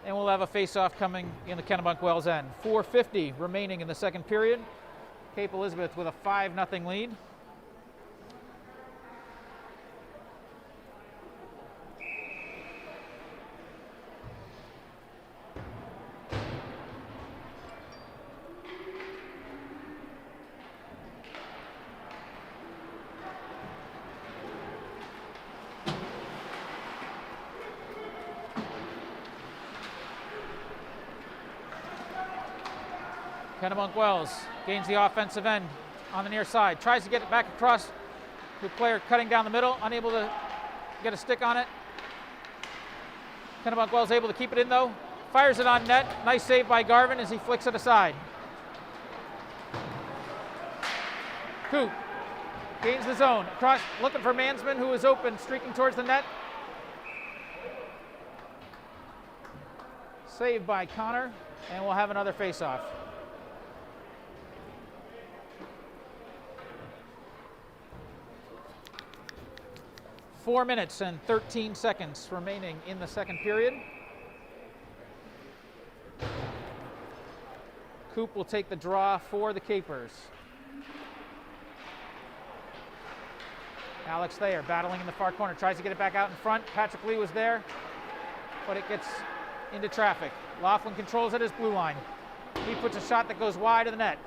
and we'll have a face-off coming in the Kennebunk Wells end. 4:50 remaining in the second period. Cape Elizabeth with a 5-0 lead. Kennebunk Wells gains the offensive end on the near side. Tries to get it back across the player cutting down the middle. Unable to get a stick on it. Kennebunk Wells able to keep it in though. Fires it on net. Nice save by Garvin as he flicks it aside. Coop gains the zone. Across, looking for Mansman, who is open, streaking towards the net. Saved by Connor, and we'll have another face-off. Four minutes and 13 seconds remaining in the second period. Coop will take the draw for the Capers. Alex Thayer battling in the far corner, tries to get it back out in front. Patrick Lee was there, but it gets into traffic. Laughlin controls at his blue line. He puts a shot that goes wide of the net.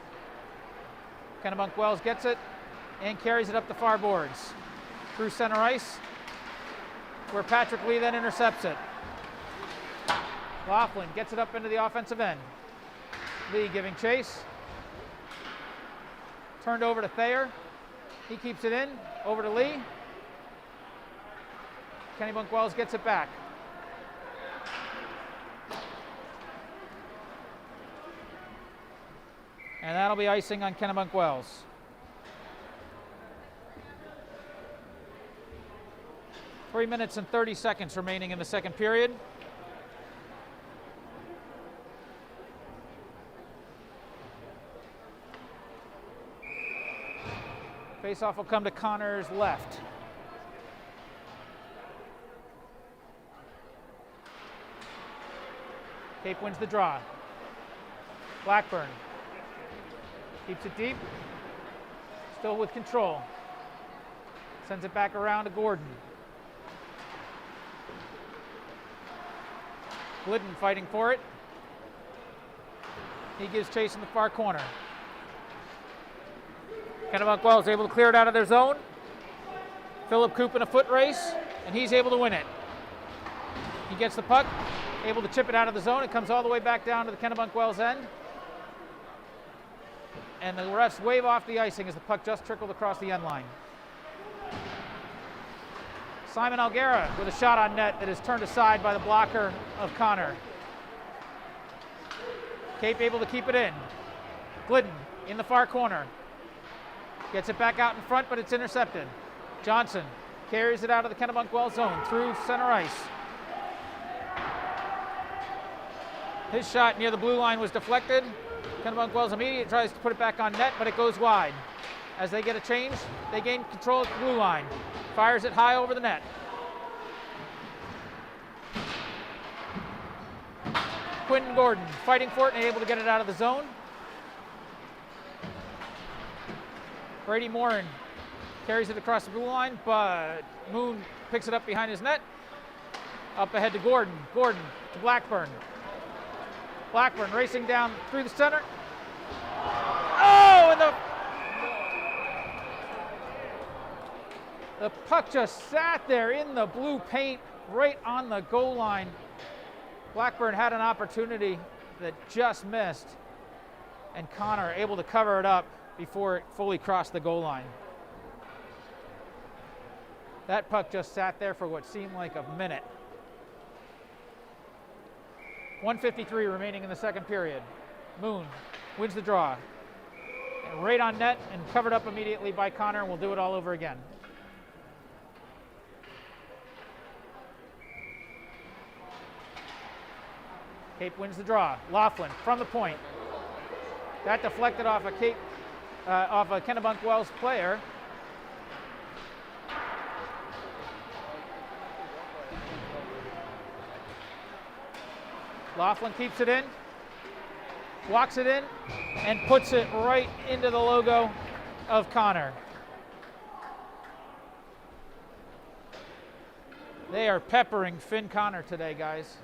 Kennebunk Wells gets it and carries it up the far boards. Through center ice, where Patrick Lee then intercepts it. Laughlin gets it up into the offensive end. Lee giving chase. Turned over to Thayer. He keeps it in, over to Lee. Kennebunk Wells gets it back. And that'll be icing on Kennebunk Wells. Three minutes and 30 seconds remaining in the second period. Face-off will come to Connor's left. Cape wins the draw. Blackburn keeps it deep, still with control. Sends it back around to Gordon. Glidden fighting for it. He gives chase in the far corner. Kennebunk Wells able to clear it out of their zone. Philip Coop in a foot race, and he's able to win it. He gets the puck, able to chip it out of the zone. It comes all the way back down to the Kennebunk Wells end. And the refs wave off the icing as the puck just trickled across the end line. Simon Alguera with a shot on net that is turned aside by the blocker of Connor. Cape able to keep it in. Glidden in the far corner. Gets it back out in front, but it's intercepted. Johnson carries it out of the Kennebunk Wells zone through center ice. His shot near the blue line was deflected. Kennebunk Wells immediately tries to put it back on net, but it goes wide. As they get a change, they gain control at the blue line. Fires it high over the net. Quentin Gordon fighting for it and able to get it out of the zone. Brady Morin carries it across the blue line, but Moon picks it up behind his net. Up ahead to Gordon. Gordon to Blackburn. Blackburn racing down through the center. Oh, and the puck just sat there in the blue paint right on the goal line. Blackburn had an opportunity that just missed, and Connor able to cover it up before it fully crossed the goal line. That puck just sat there for what seemed like a minute. 1:53 remaining in the second period. Moon wins the draw. And right on net and covered up immediately by Connor, and we'll do it all over again. Cape wins the draw. Laughlin from the point. That deflected off a Kennebunk Wells player. Laughlin keeps it in, walks it in, and puts it right into the logo of Connor. They are peppering Finn Connor today, guys.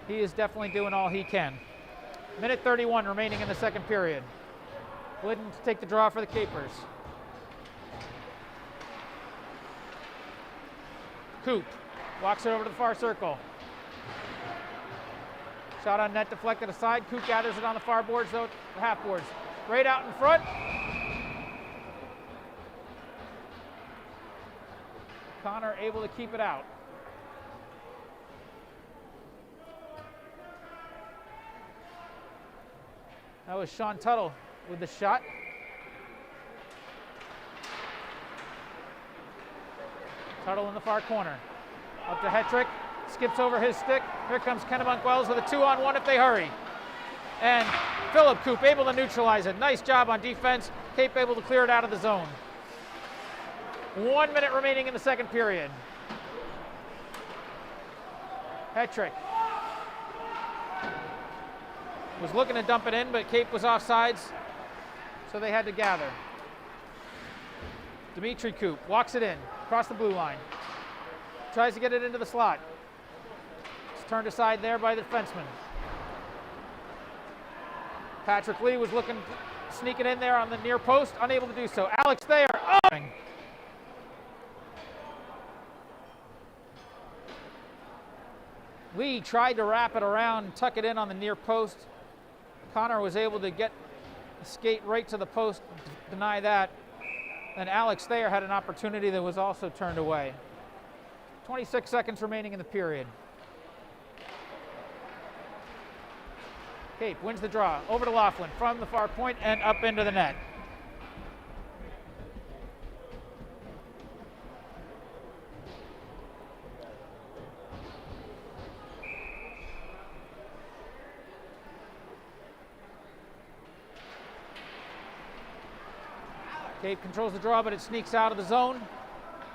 He is definitely doing all he can. Minute 31 remaining in the second period. Glidden to take the draw for the Capers. Coop walks it over to the far circle. Shot on net deflected aside. Coop gathers it on the far boards, though, the half boards. Right out in front. Connor able to keep it out. That was Sean Tuttle with the shot. Tuttle in the far corner. Up to Hetrick. Skips over his stick. Here comes Kennebunk Wells with a 2-on-1 if they hurry. And Philip Coop able to neutralize it. Nice job on defense. Cape able to clear it out of the zone. 1 minute remaining in the second period. Hetrick was looking to dump it in, but Cape was offsides, so they had to gather. Dimitri Coop walks it in, across the blue line. Tries to get it into the slot. It's turned aside there by the defenseman. Patrick Lee was looking, sneaking in there on the near post, unable to do so. Alex Thayer, oh! Lee tried to wrap it around and tuck it in on the near post. Connor was able to skate right to the post, deny that. And Alex Thayer had an opportunity that was also turned away. 26 seconds remaining in the period. Cape wins the draw. Over to Laughlin from the far point and up into the net. Cape controls the draw, but it sneaks out of the zone.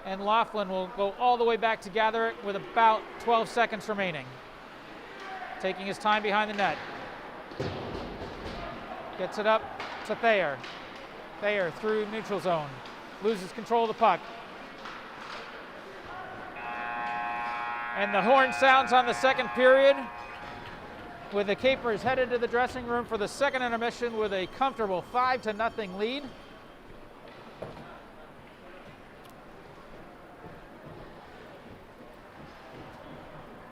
And Laughlin will go all the way back to gather it with about 12 seconds remaining. Taking his time behind the net. Gets it up to Thayer. Thayer through neutral zone. Loses control of the puck. And the horn sounds on the second period, with the Capers headed to the dressing room for the second intermission with a comfortable 5-0 lead.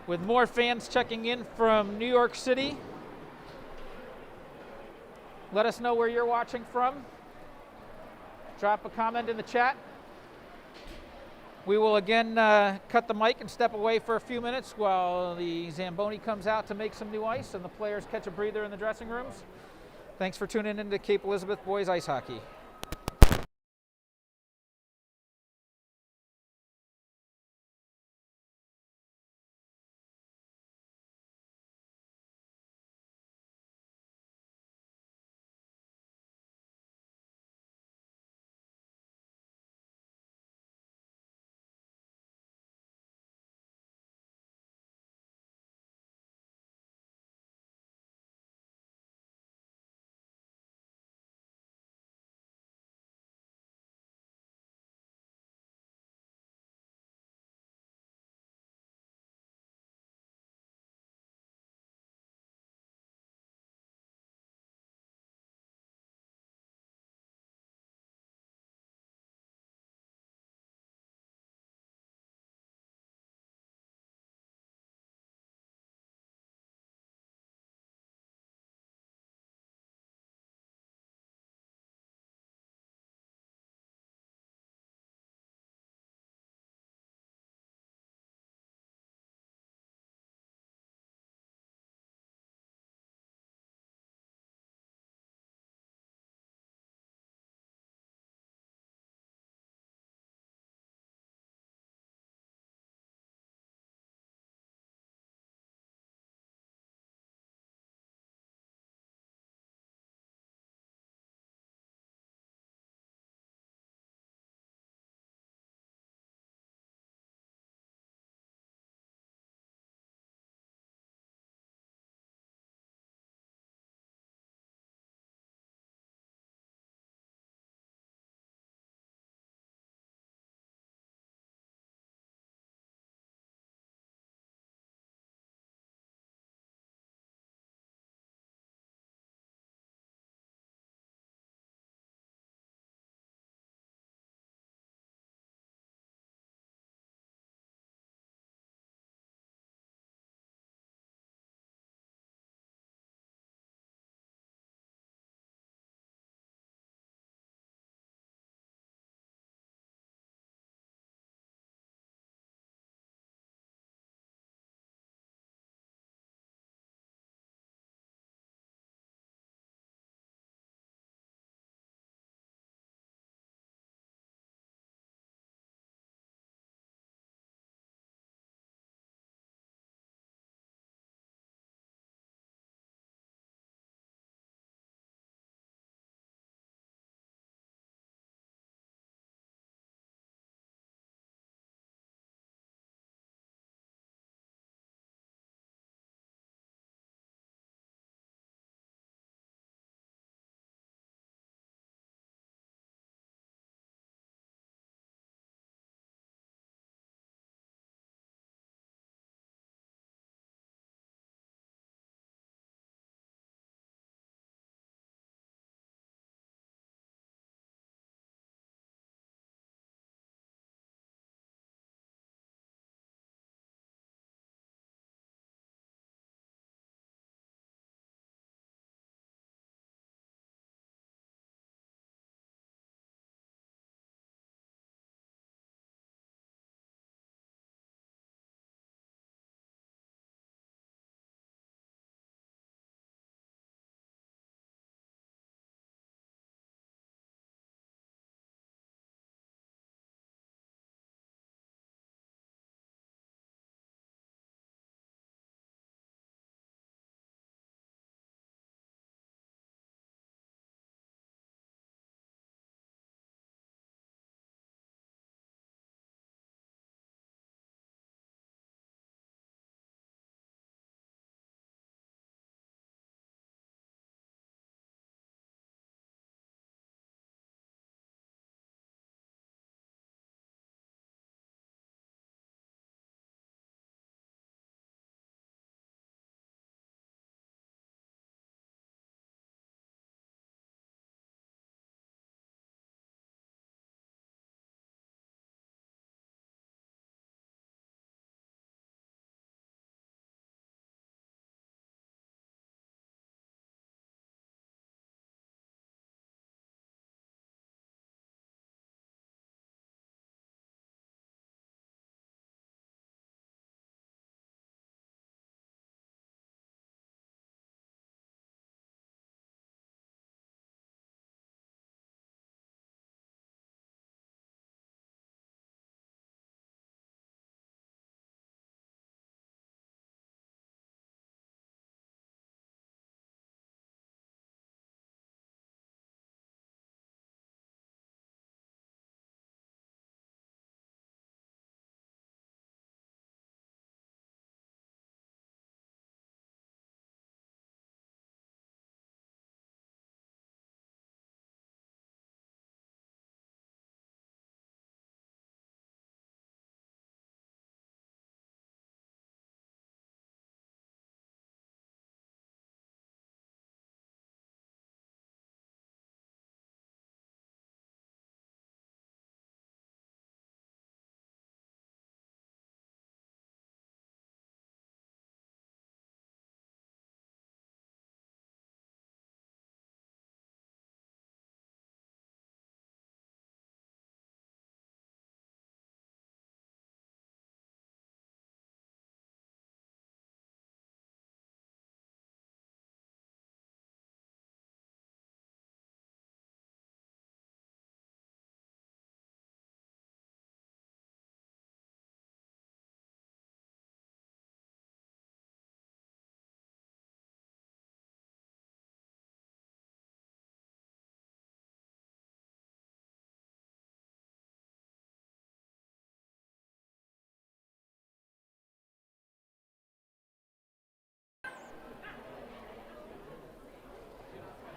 With more fans checking in from New York City. Let us know where you're watching from. Drop a comment in the chat. We will again cut the mic and step away for a few minutes while the Zamboni comes out to make some new ice and the players catch a breather in the dressing rooms. Thanks for tuning in to Cape Elizabeth Boys Ice Hockey.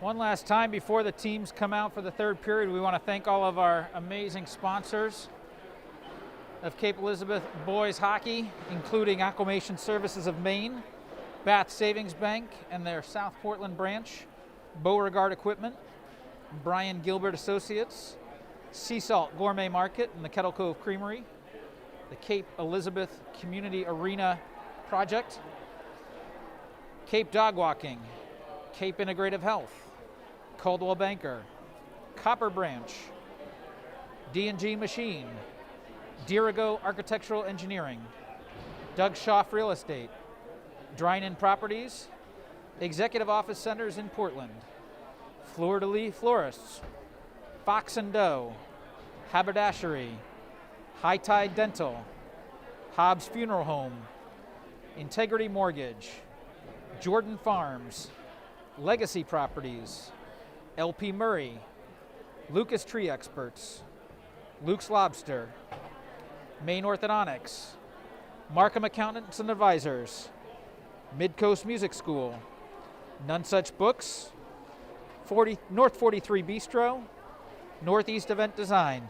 One last time before the teams come out for the third period, we want to thank all of our amazing sponsors of Cape Elizabeth boys hockey, including Acclimation Services of Maine, Bath Savings Bank and their South Portland branch, Beauregard Equipment, Brian Gilbert Associates, Sea Salt Gourmet Market and the Kettle Cove Creamery, the Cape Elizabeth Community Arena Project, Cape Dog Walking, Cape Integrative Health, Caldwell Banker, Copper Branch, D&G Machine, Dirigo Architectural Engineering, Doug Schaff Real Estate, Drynan Properties, Executive Office Centers in Portland, Fleur de Lis Florists, Fox & Doe, Haberdashery, High Tide Dental, Hobbs Funeral Home, Integrity Mortgage, Jordan Farms, Legacy Properties, LP Murray, Lucas Tree Experts, Luke's Lobster, Maine Orthodontics, Markham Accountants and Advisors, Midcoast Music School, None Such Books, North 43 Bistro, Northeast Event Design,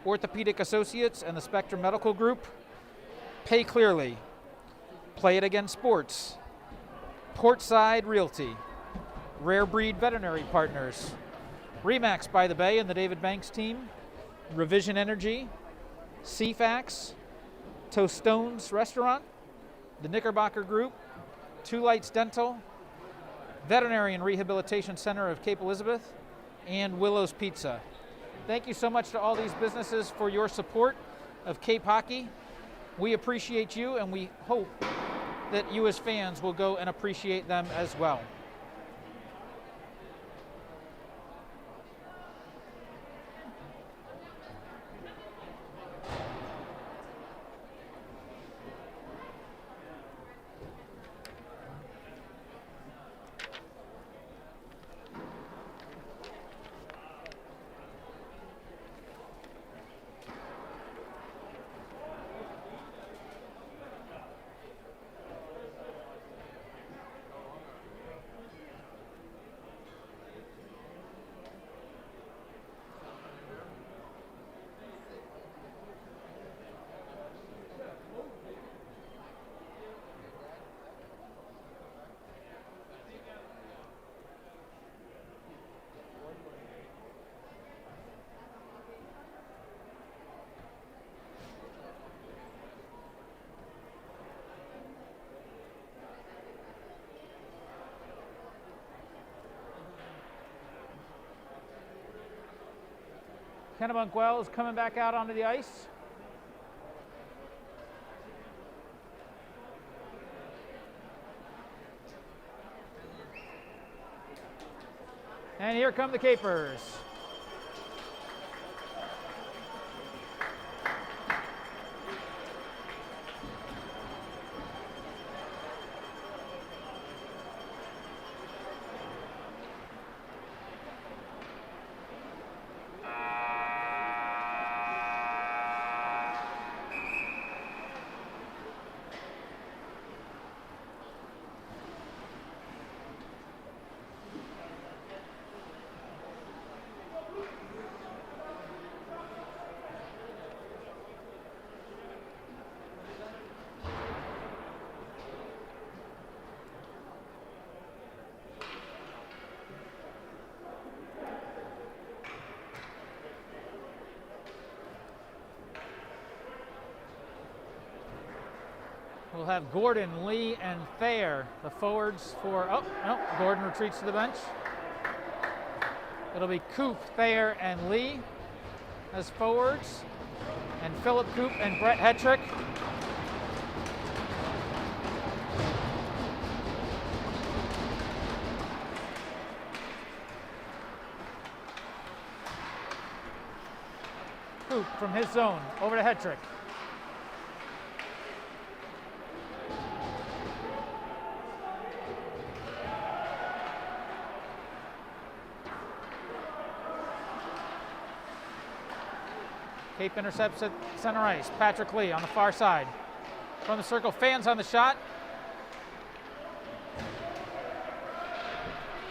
Orthopedic Associates and the Spectrum Medical Group, Pay Clearly, Play It Again Sports, Portside Realty, Rare Breed Veterinary Partners, Remax by the Bay and the David Banks team, Revision Energy, CFAX, Tostones Restaurant, the Knickerbocker Group, Two Lights Dental, Veterinary and Rehabilitation Center of Cape Elizabeth, and Willow's Pizza. Thank you so much to all these businesses for your support of Cape Hockey. We appreciate you, and we hope that you as fans will go and appreciate them as well. Kennebunk Wells coming back out onto the ice. And here come the Capers. We'll have Gordon, Lee, and Thayer, the forwards for, oh, no, Gordon retreats to the bench. It'll be Coop, Thayer, and Lee as forwards, and Philip Coop and Brett Hetrick. Coop from his zone, over to Hetrick. Cape intercepts at center ice. Patrick Lee on the far side. From the circle, fans on the shot.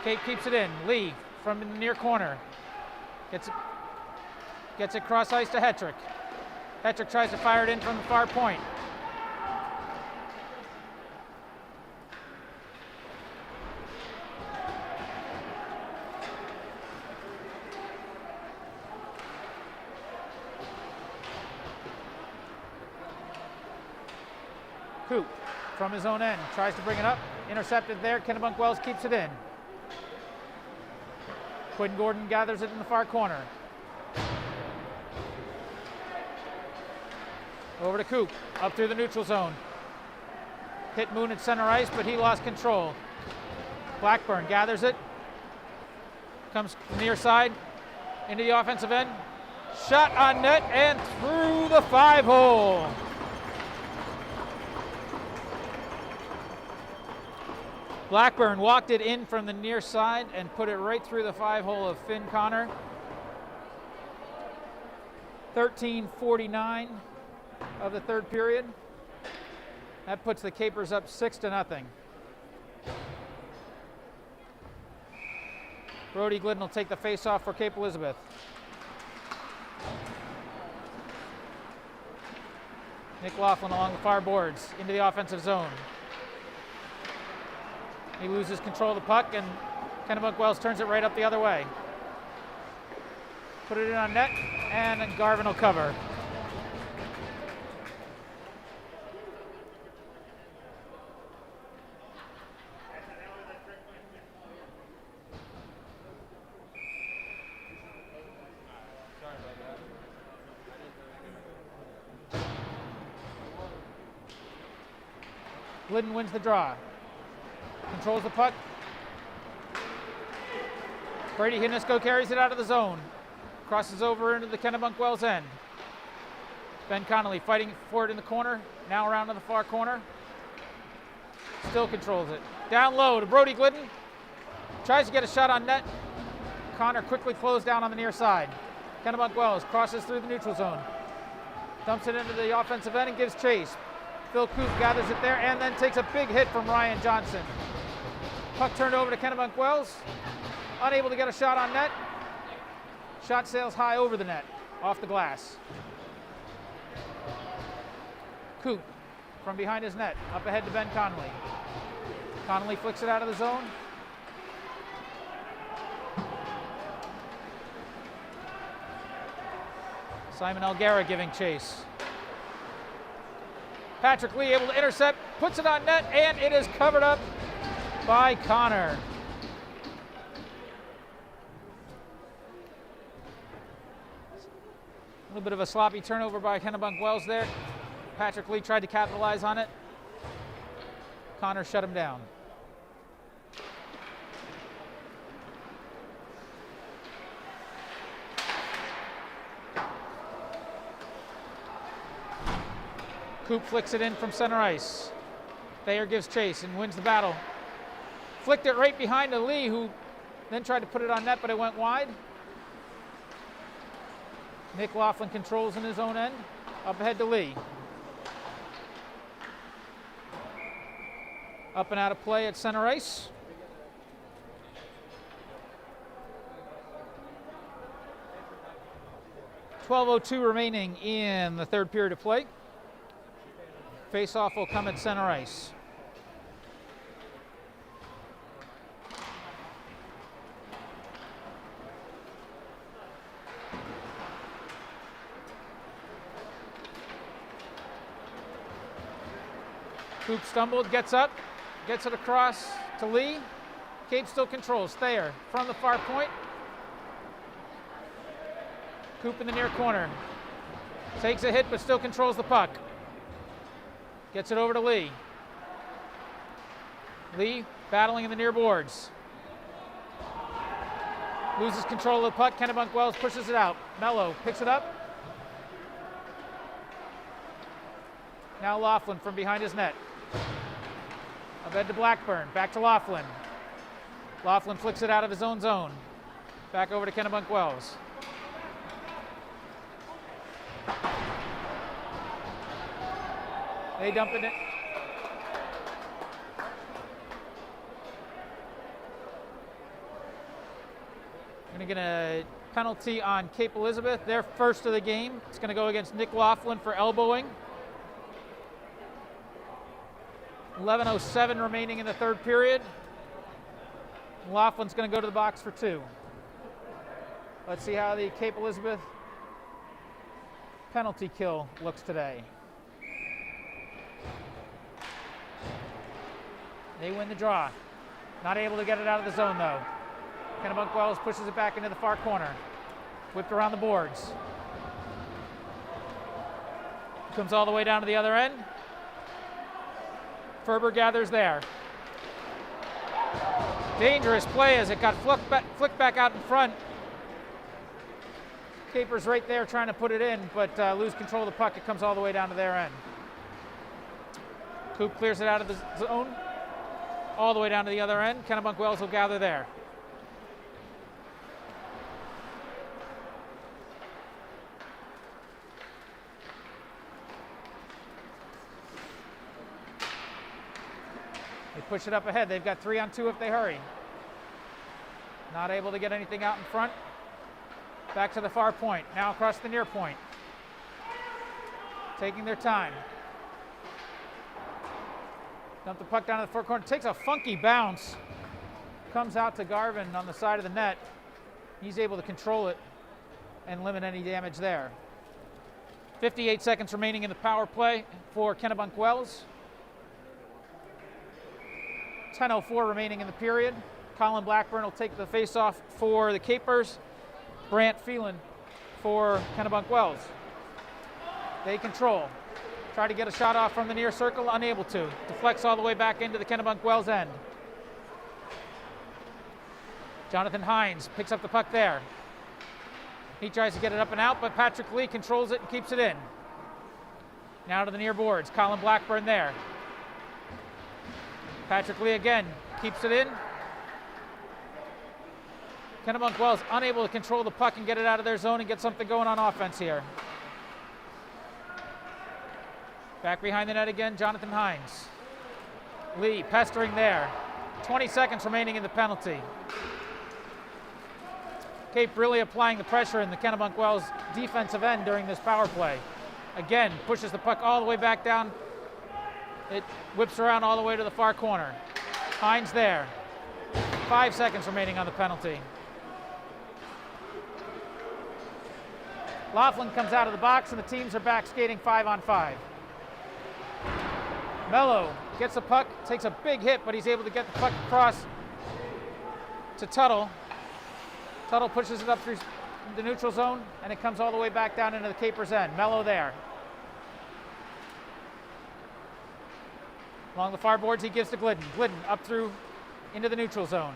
Cape keeps it in. Lee from the near corner. Gets it cross ice to Hetrick. Hetrick tries to fire it in from the far point. Coop from his own end tries to bring it up. Intercepted there. Kennebunk Wells keeps it in. Quinn Gordon gathers it in the far corner. Over to Coop, up through the neutral zone. Hit Moon at center ice, but he lost control. Blackburn gathers it. Comes near side, into the offensive end. Shot on net and through the 5-hole. Blackburn walked it in from the near side and put it right through the 5-hole of Finn Connor. 13:49 of the third period. That puts the Capers up 6-0. Brody Glidden will take the face-off for Cape Elizabeth. Nick Laughlin along the far boards into the offensive zone. He loses control of the puck, and Kennebunk Wells turns it right up the other way. Put it in on net, and Garvin will cover. Glidden wins the draw. Controls the puck. Brady Hinisco carries it out of the zone. Crosses over into the Kennebunk Wells end. Ben Connolly fighting for it in the corner. Now around to the far corner. Still controls it. Down low to Brody Glidden. Tries to get a shot on net. Connor quickly closed down on the near side. Kennebunk Wells crosses through the neutral zone. Dumps it into the offensive end and gives chase. Phil Coop gathers it there and then takes a big hit from Ryan Johnson. Puck turned over to Kennebunk Wells. Unable to get a shot on net. Shot sails high over the net, off the glass. Coop from behind his net, up ahead to Ben Connolly. Connolly flicks it out of the zone. Simon Elguera giving chase. Patrick Lee able to intercept, puts it on net, and it is covered up by Connor. A little bit of a sloppy turnover by Kennebunk Wells there. Patrick Lee tried to capitalize on it. Connor shut him down. Coop flicks it in from center ice. Thayer gives chase and wins the battle. Flicked it right behind to Lee, who then tried to put it on net, but it went wide. Nick Laughlin controls in his own end. Up ahead to Lee. Up and out of play at center ice. .12:02 remaining in the third period of play. Face-off will come at center ice. Coop stumbled, gets up, gets it across to Lee. Cape still controls. Thayer from the far point. Coop in the near corner. Takes a hit but still controls the puck. Gets it over to Lee. Lee battling in the near boards. Loses control of the puck. Kennebunk Wells pushes it out. Mello picks it up. Now Laughlin from behind his net. Ahead to Blackburn. Back to Laughlin. Laughlin flicks it out of his own zone. Back over to Kennebunk Wells. They dump it in. Going to get a penalty on Cape Elizabeth. Their first of the game. It's going to go against Nick Laughlin for elbowing. 11:07 remaining in the third period. Laughlin's going to go to the box for 2. Let's see how the Cape Elizabeth penalty kill looks today. They win the draw. Not able to get it out of the zone though. Kennebunk Wells pushes it back into the far corner. Whipped around the boards. Comes all the way down to the other end. Ferber gathers there. Dangerous play as it got flicked back out in front. Capers right there trying to put it in, but lose control of the puck. It comes all the way down to their end. Coop clears it out of the zone, all the way down to the other end. Kennebunk Wells will gather there. They push it up ahead. They've got 3-on-2 if they hurry. Not able to get anything out in front. Back to the far point. Now across the near point. Taking their time. Dump the puck down to the far corner. Takes a funky bounce. Comes out to Garvin on the side of the net. He's able to control it and limit any damage there. 58 seconds remaining in the power play for Kennebunk Wells. 10:04 remaining in the period. Colin Blackburn will take the face-off for the Capers. Brant Phelan for Kennebunk Wells. They control. Try to get a shot off from the near circle, unable to. Deflects all the way back into the Kennebunk Wells end. Jonathan Hines picks up the puck there. He tries to get it up and out, but Patrick Lee controls it and keeps it in. Now to the near boards. Colin Blackburn there. Patrick Lee again keeps it in. Kennebunk Wells unable to control the puck and get it out of their zone and get something going on offense here. Back behind the net again, Jonathan Hines. Lee pestering there. 20 seconds remaining in the penalty. Cape really applying the pressure in the Kennebunk Wells defensive end during this power play. Again, pushes the puck all the way back down. It whips around all the way to the far corner. Hines there. 5 seconds remaining on the penalty. Laughlin comes out of the box and the teams are back skating 5-on-5. Mello gets the puck, takes a big hit, but he's able to get the puck across to Tuttle. Tuttle pushes it up through the neutral zone and it comes all the way back down into the Capers end. Mello there. Along the far boards, he gives to Glidden. Glidden up through into the neutral zone.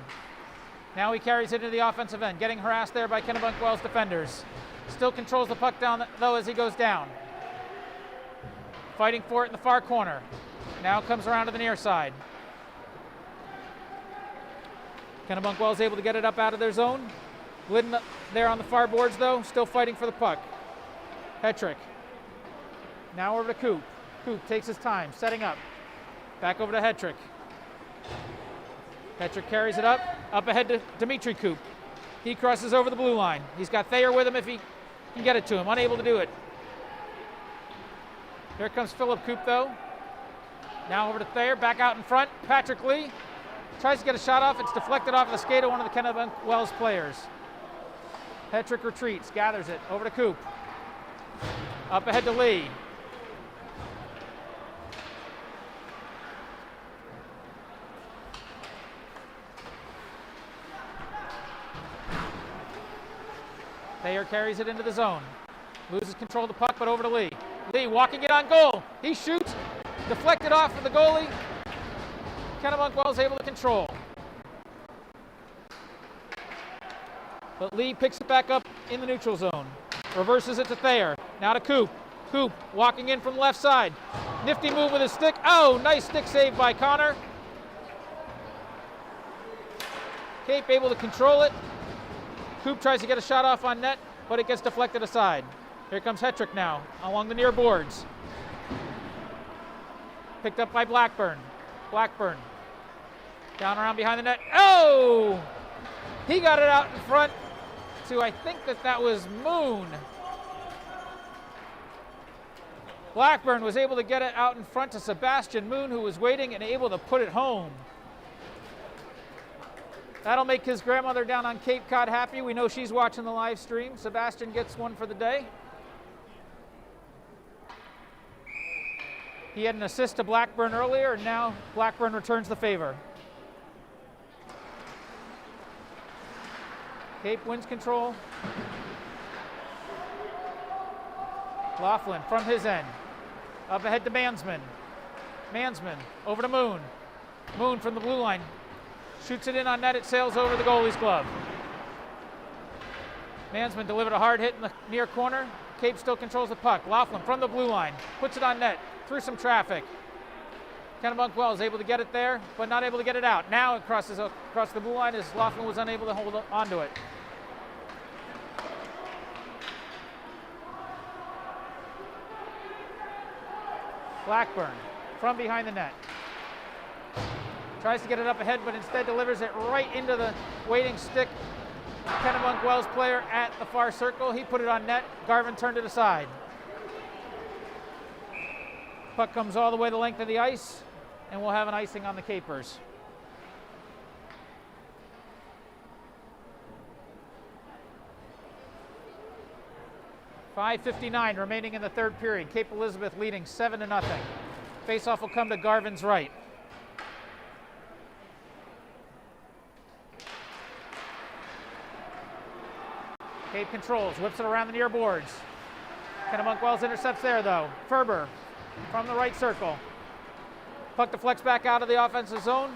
Now he carries it into the offensive end, getting harassed there by Kennebunk Wells defenders. Still controls the puck down, though, as he goes down. Fighting for it in the far corner. Now comes around to the near side. Kennebunk Wells able to get it up out of their zone. Glidden there on the far boards, though, still fighting for the puck. Hetrick. Now over to Coop. Coop takes his time, setting up. Back over to Hetrick. Hetrick carries it up ahead to Dimitri Coop. He crosses over the blue line. He's got Thayer with him if he can get it to him. Unable to do it. Here comes Philip Coop, though. Now over to Thayer, back out in front. Patrick Lee tries to get a shot off. It's deflected off the skate of one of the Kennebunk Wells players. Hetrick retreats, gathers it. Over to Coop. Up ahead to Lee. Thayer carries it into the zone. Loses control of the puck, but over to Lee. Lee walking it on goal. He shoots. Deflected off of the goalie. Kennebunk Wells able to control. But Lee picks it back up in the neutral zone. Reverses it to Thayer. Now to Coop. Coop walking in from the left side. Nifty move with his stick. Oh, nice stick save by Connor. Cape able to control it. Coop tries to get a shot off on net, but it gets deflected aside. Here comes Hetrick now, along the near boards. Picked up by Blackburn. Blackburn. Down around behind the net. Oh! He got it out in front. to, I think that was Moon. Blackburn was able to get it out in front to Sebastian Moon, who was waiting and able to put it home. That'll make his grandmother down on Cape Cod happy. We know she's watching the live stream. Sebastian gets one for the day. He had an assist to Blackburn earlier, and now Blackburn returns the favor. Cape wins control. Laughlin from his end. Up ahead to Mansman. Mansman over to Moon. Moon from the blue line. Shoots it in on net. It sails over the goalie's glove. Mansman delivered a hard hit in the near corner. Cape still controls the puck. Laughlin from the blue line. Puts it on net. Through some traffic. Kennebunk Wells able to get it there, but not able to get it out. Now it crosses across the blue line as Laughlin was unable to hold onto it. Blackburn from behind the net. Tries to get it up ahead, but instead delivers it right into the waiting stick. Kennebunk Wells player at the far circle. He put it on net. Garvin turned it aside. Puck comes all the way the length of the ice, and we'll have an icing on the Capers. .5:59 remaining in the third period. Cape Elizabeth leading 7-0. Faceoff will come to Garvin's right. Cape controls, whips it around the near boards. Kennebunk Wells intercepts there though. Ferber from the right circle. Puck deflects back out of the offensive zone.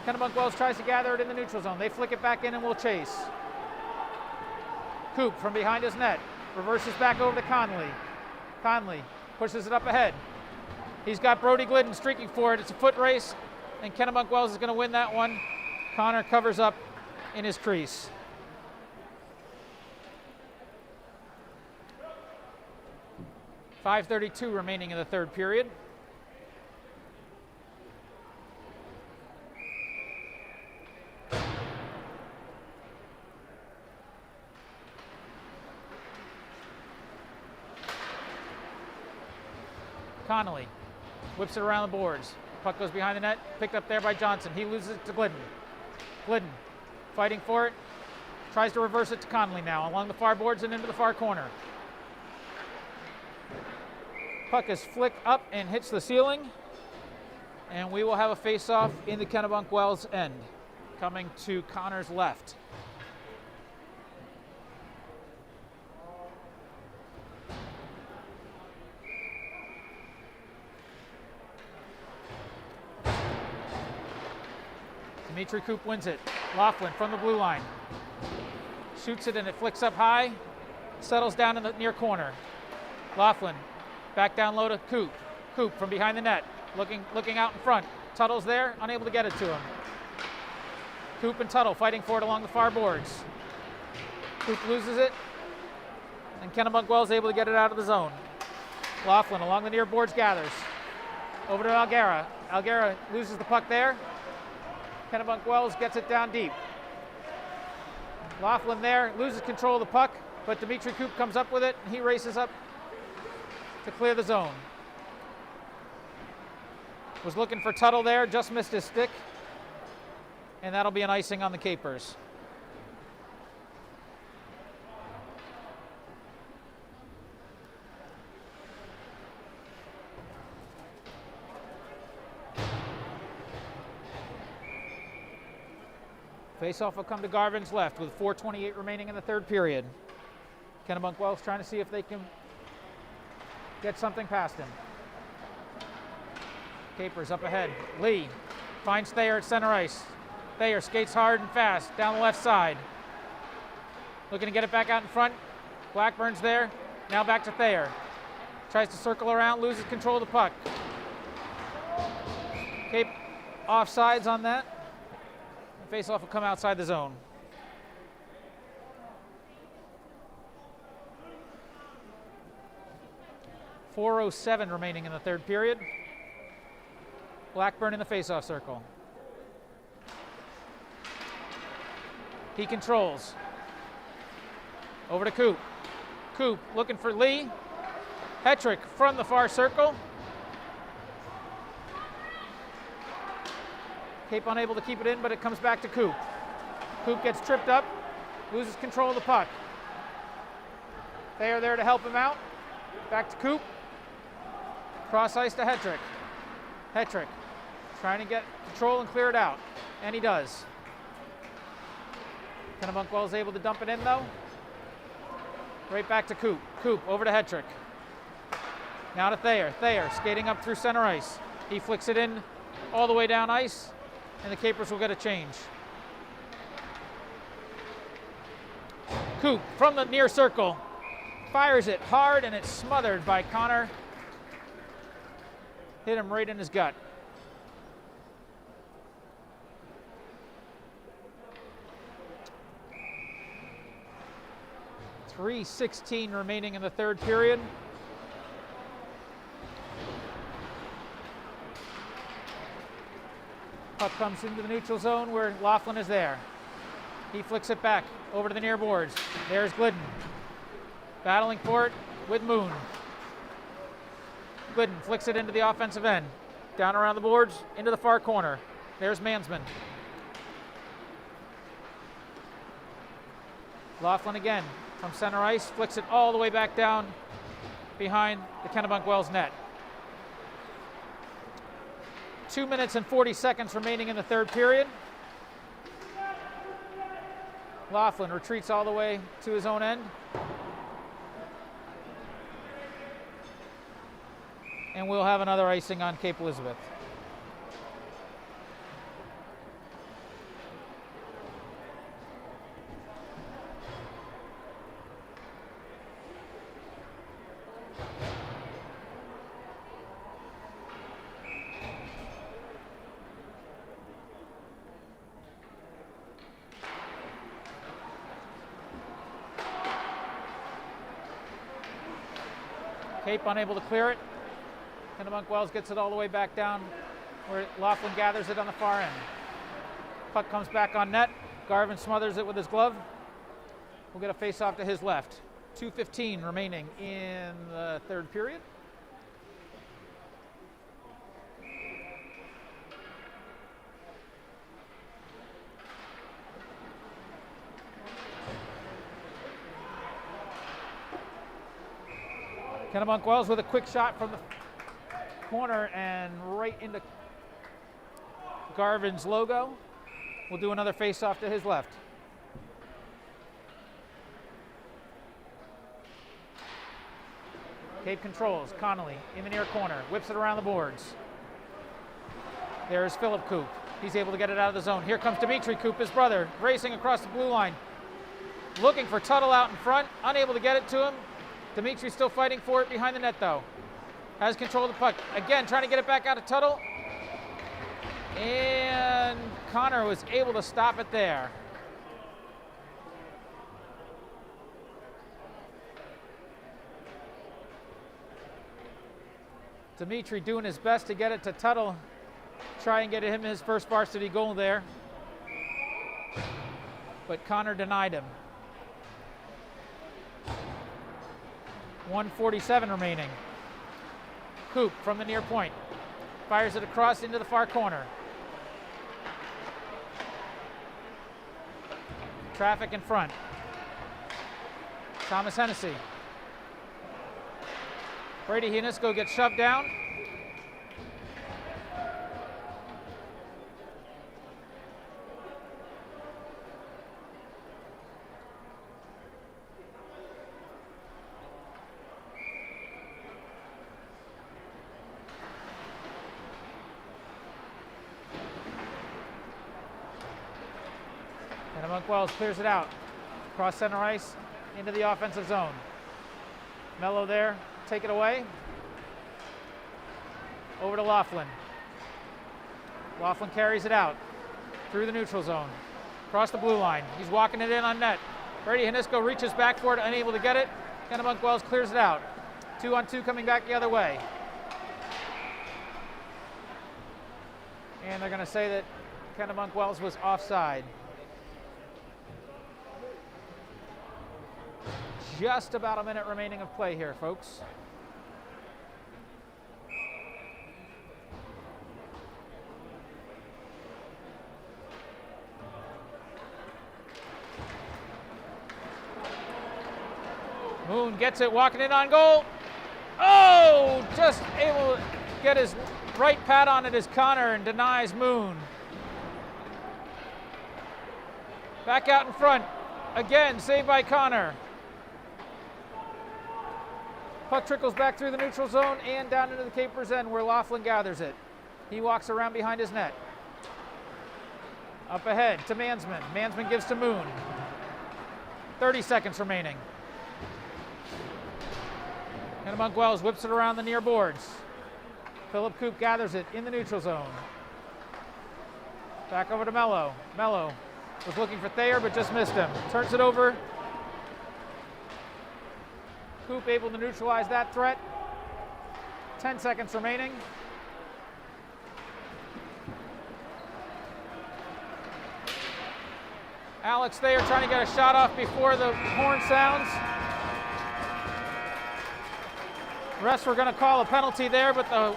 Kennebunk Wells tries to gather it in the neutral zone. They flick it back in and will chase. Coop from behind his net. Reverses back over to Conley. Conley pushes it up ahead. He's got Brody Glidden streaking for it. It's a foot race, and Kennebunk Wells is going to win that one. Connor covers up in his crease. .5:32 remaining in the third period. Connolly whips it around the boards. Puck goes behind the net, picked up there by Johnson. He loses it to Glidden. Glidden fighting for it, tries to reverse it to Connolly now along the far boards and into the far corner. Puck is flicked up and hits the ceiling, and we will have a face-off in the Kennebunk Wells end, coming to Connor's left. Dimitri Coop wins it. Laughlin from the blue line. Shoots it and it flicks up high. Settles down in the near corner. Laughlin back down low to Coop. Coop from behind the net. Looking out in front. Tuttle's there, unable to get it to him. Coop and Tuttle fighting for it along the far boards. Coop loses it. And Kennebunk Wells able to get it out of the zone. Laughlin along the near boards gathers. Over to Alguera. Alguera loses the puck there. Kennebunk Wells gets it down deep. Laughlin there, loses control of the puck, but Dimitri Coop comes up with it, and he races up to clear the zone. Was looking for Tuttle there, just missed his stick, and that'll be an icing on the Capers. Faceoff will come to Garvin's left with 4:28 remaining in the third period. Kennebunk Wells trying to see if they can get something past him. Capers up ahead. Lee finds Thayer at center ice. Thayer skates hard and fast down the left side. Looking to get it back out in front. Blackburn's there. Now back to Thayer. Tries to circle around, loses control of the puck. Cape offsides on that. Faceoff will come outside the zone. .407 remaining in the third period. Blackburn in the faceoff circle. He controls. Over to Coop. Coop looking for Lee. Hetrick from the far circle. Cape unable to keep it in, but it comes back to Coop. Coop gets tripped up, loses control of the puck. They are there to help him out. Back to Coop. Cross ice to Hetrick. Hetrick trying to get control and clear it out, and he does. Kennebunk Wells able to dump it in though. Right back to Coop. Coop over to Hetrick. Now to Thayer. Thayer skating up through center ice. He flicks it in all the way down ice, and the Capers will get a change. Coop from the near circle. Fires it hard, and it's smothered by Connor. Hit him right in his gut. .3:16 remaining in the third period. Puck comes into the neutral zone where Laughlin is there. He flicks it back over to the near boards. There's Glidden. Battling for it with Moon. Glidden flicks it into the offensive end. Down around the boards, into the far corner. There's Mansman. Laughlin again from center ice, flicks it all the way back down behind the Kennebunk Wells net. 2 minutes and 40 seconds remaining in the third period. Laughlin retreats all the way to his own end. And we'll have another icing on Cape Elizabeth. Cape unable to clear it. Kennebunk Wells gets it all the way back down where Laughlin gathers it on the far end. Puck comes back on net. Garvin smothers it with his glove. We'll get a face-off to his left. 2:15 remaining in the third period. Kennebunk Wells with a quick shot from the corner and right into Garvin's logo. We'll do another face-off to his left. Cape controls. Connolly in the near corner. Whips it around the boards. There's Philip Coop. He's able to get it out of the zone. Here comes Dimitri Coop, his brother, racing across the blue line. Looking for Tuttle out in front. Unable to get it to him. Dimitri's still fighting for it behind the net, though. Has control of the puck. Again, trying to get it back out of Tuttle. And Connor was able to stop it there. Dimitri doing his best to get it to Tuttle. Try and get him his first varsity goal there. But Connor denied him. 1:47 remaining. Coop from the near point. Fires it across into the far corner. Traffic in front. Thomas Hennessy. Brady Hienisko gets shoved down. Kennebunk Wells clears it out. Cross center ice into the offensive zone. Mello there. Take it away. Over to Laughlin. Laughlin carries it out through the neutral zone. Across the blue line. He's walking it in on net. Brady Hienisko reaches back for it, unable to get it. Kennebunk Wells clears it out. 2-on-2 coming back the other way. And they're going to say that Kennebunk Wells was offside. just about a minute remaining of play here, folks. Moon gets it, walking in on goal. Oh, just able to get his right pad on it as Connor and denies Moon. Back out in front. Again, saved by Connor. Puck trickles back through the neutral zone and down into the Capers end where Laughlin gathers it. He walks around behind his net. Up ahead to Mansman. Mansman gives to Moon. 30 seconds remaining. Kennebunk Wells whips it around the near boards. Philip Coop gathers it in the neutral zone. Back over to Mello. Mello was looking for Thayer, but just missed him. Turns it over. Coop able to neutralize that threat. 10 seconds remaining. Alex Thayer trying to get a shot off before the horn sounds. Refs were going to call a penalty there, but the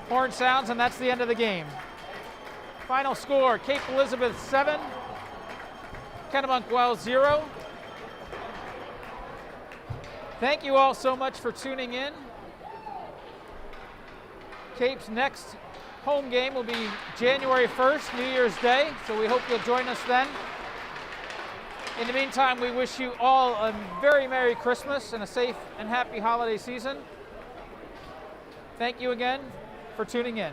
horn sounds, and that's the end of the game. Final score, Cape Elizabeth 7, Kennebunk Wells 0. Thank you all so much for tuning in. Cape's next home game will be January 1st, New Year's Day, so we hope you'll join us then. In the meantime, we wish you all a very Merry Christmas and a safe and happy holiday season. Thank you again for tuning in.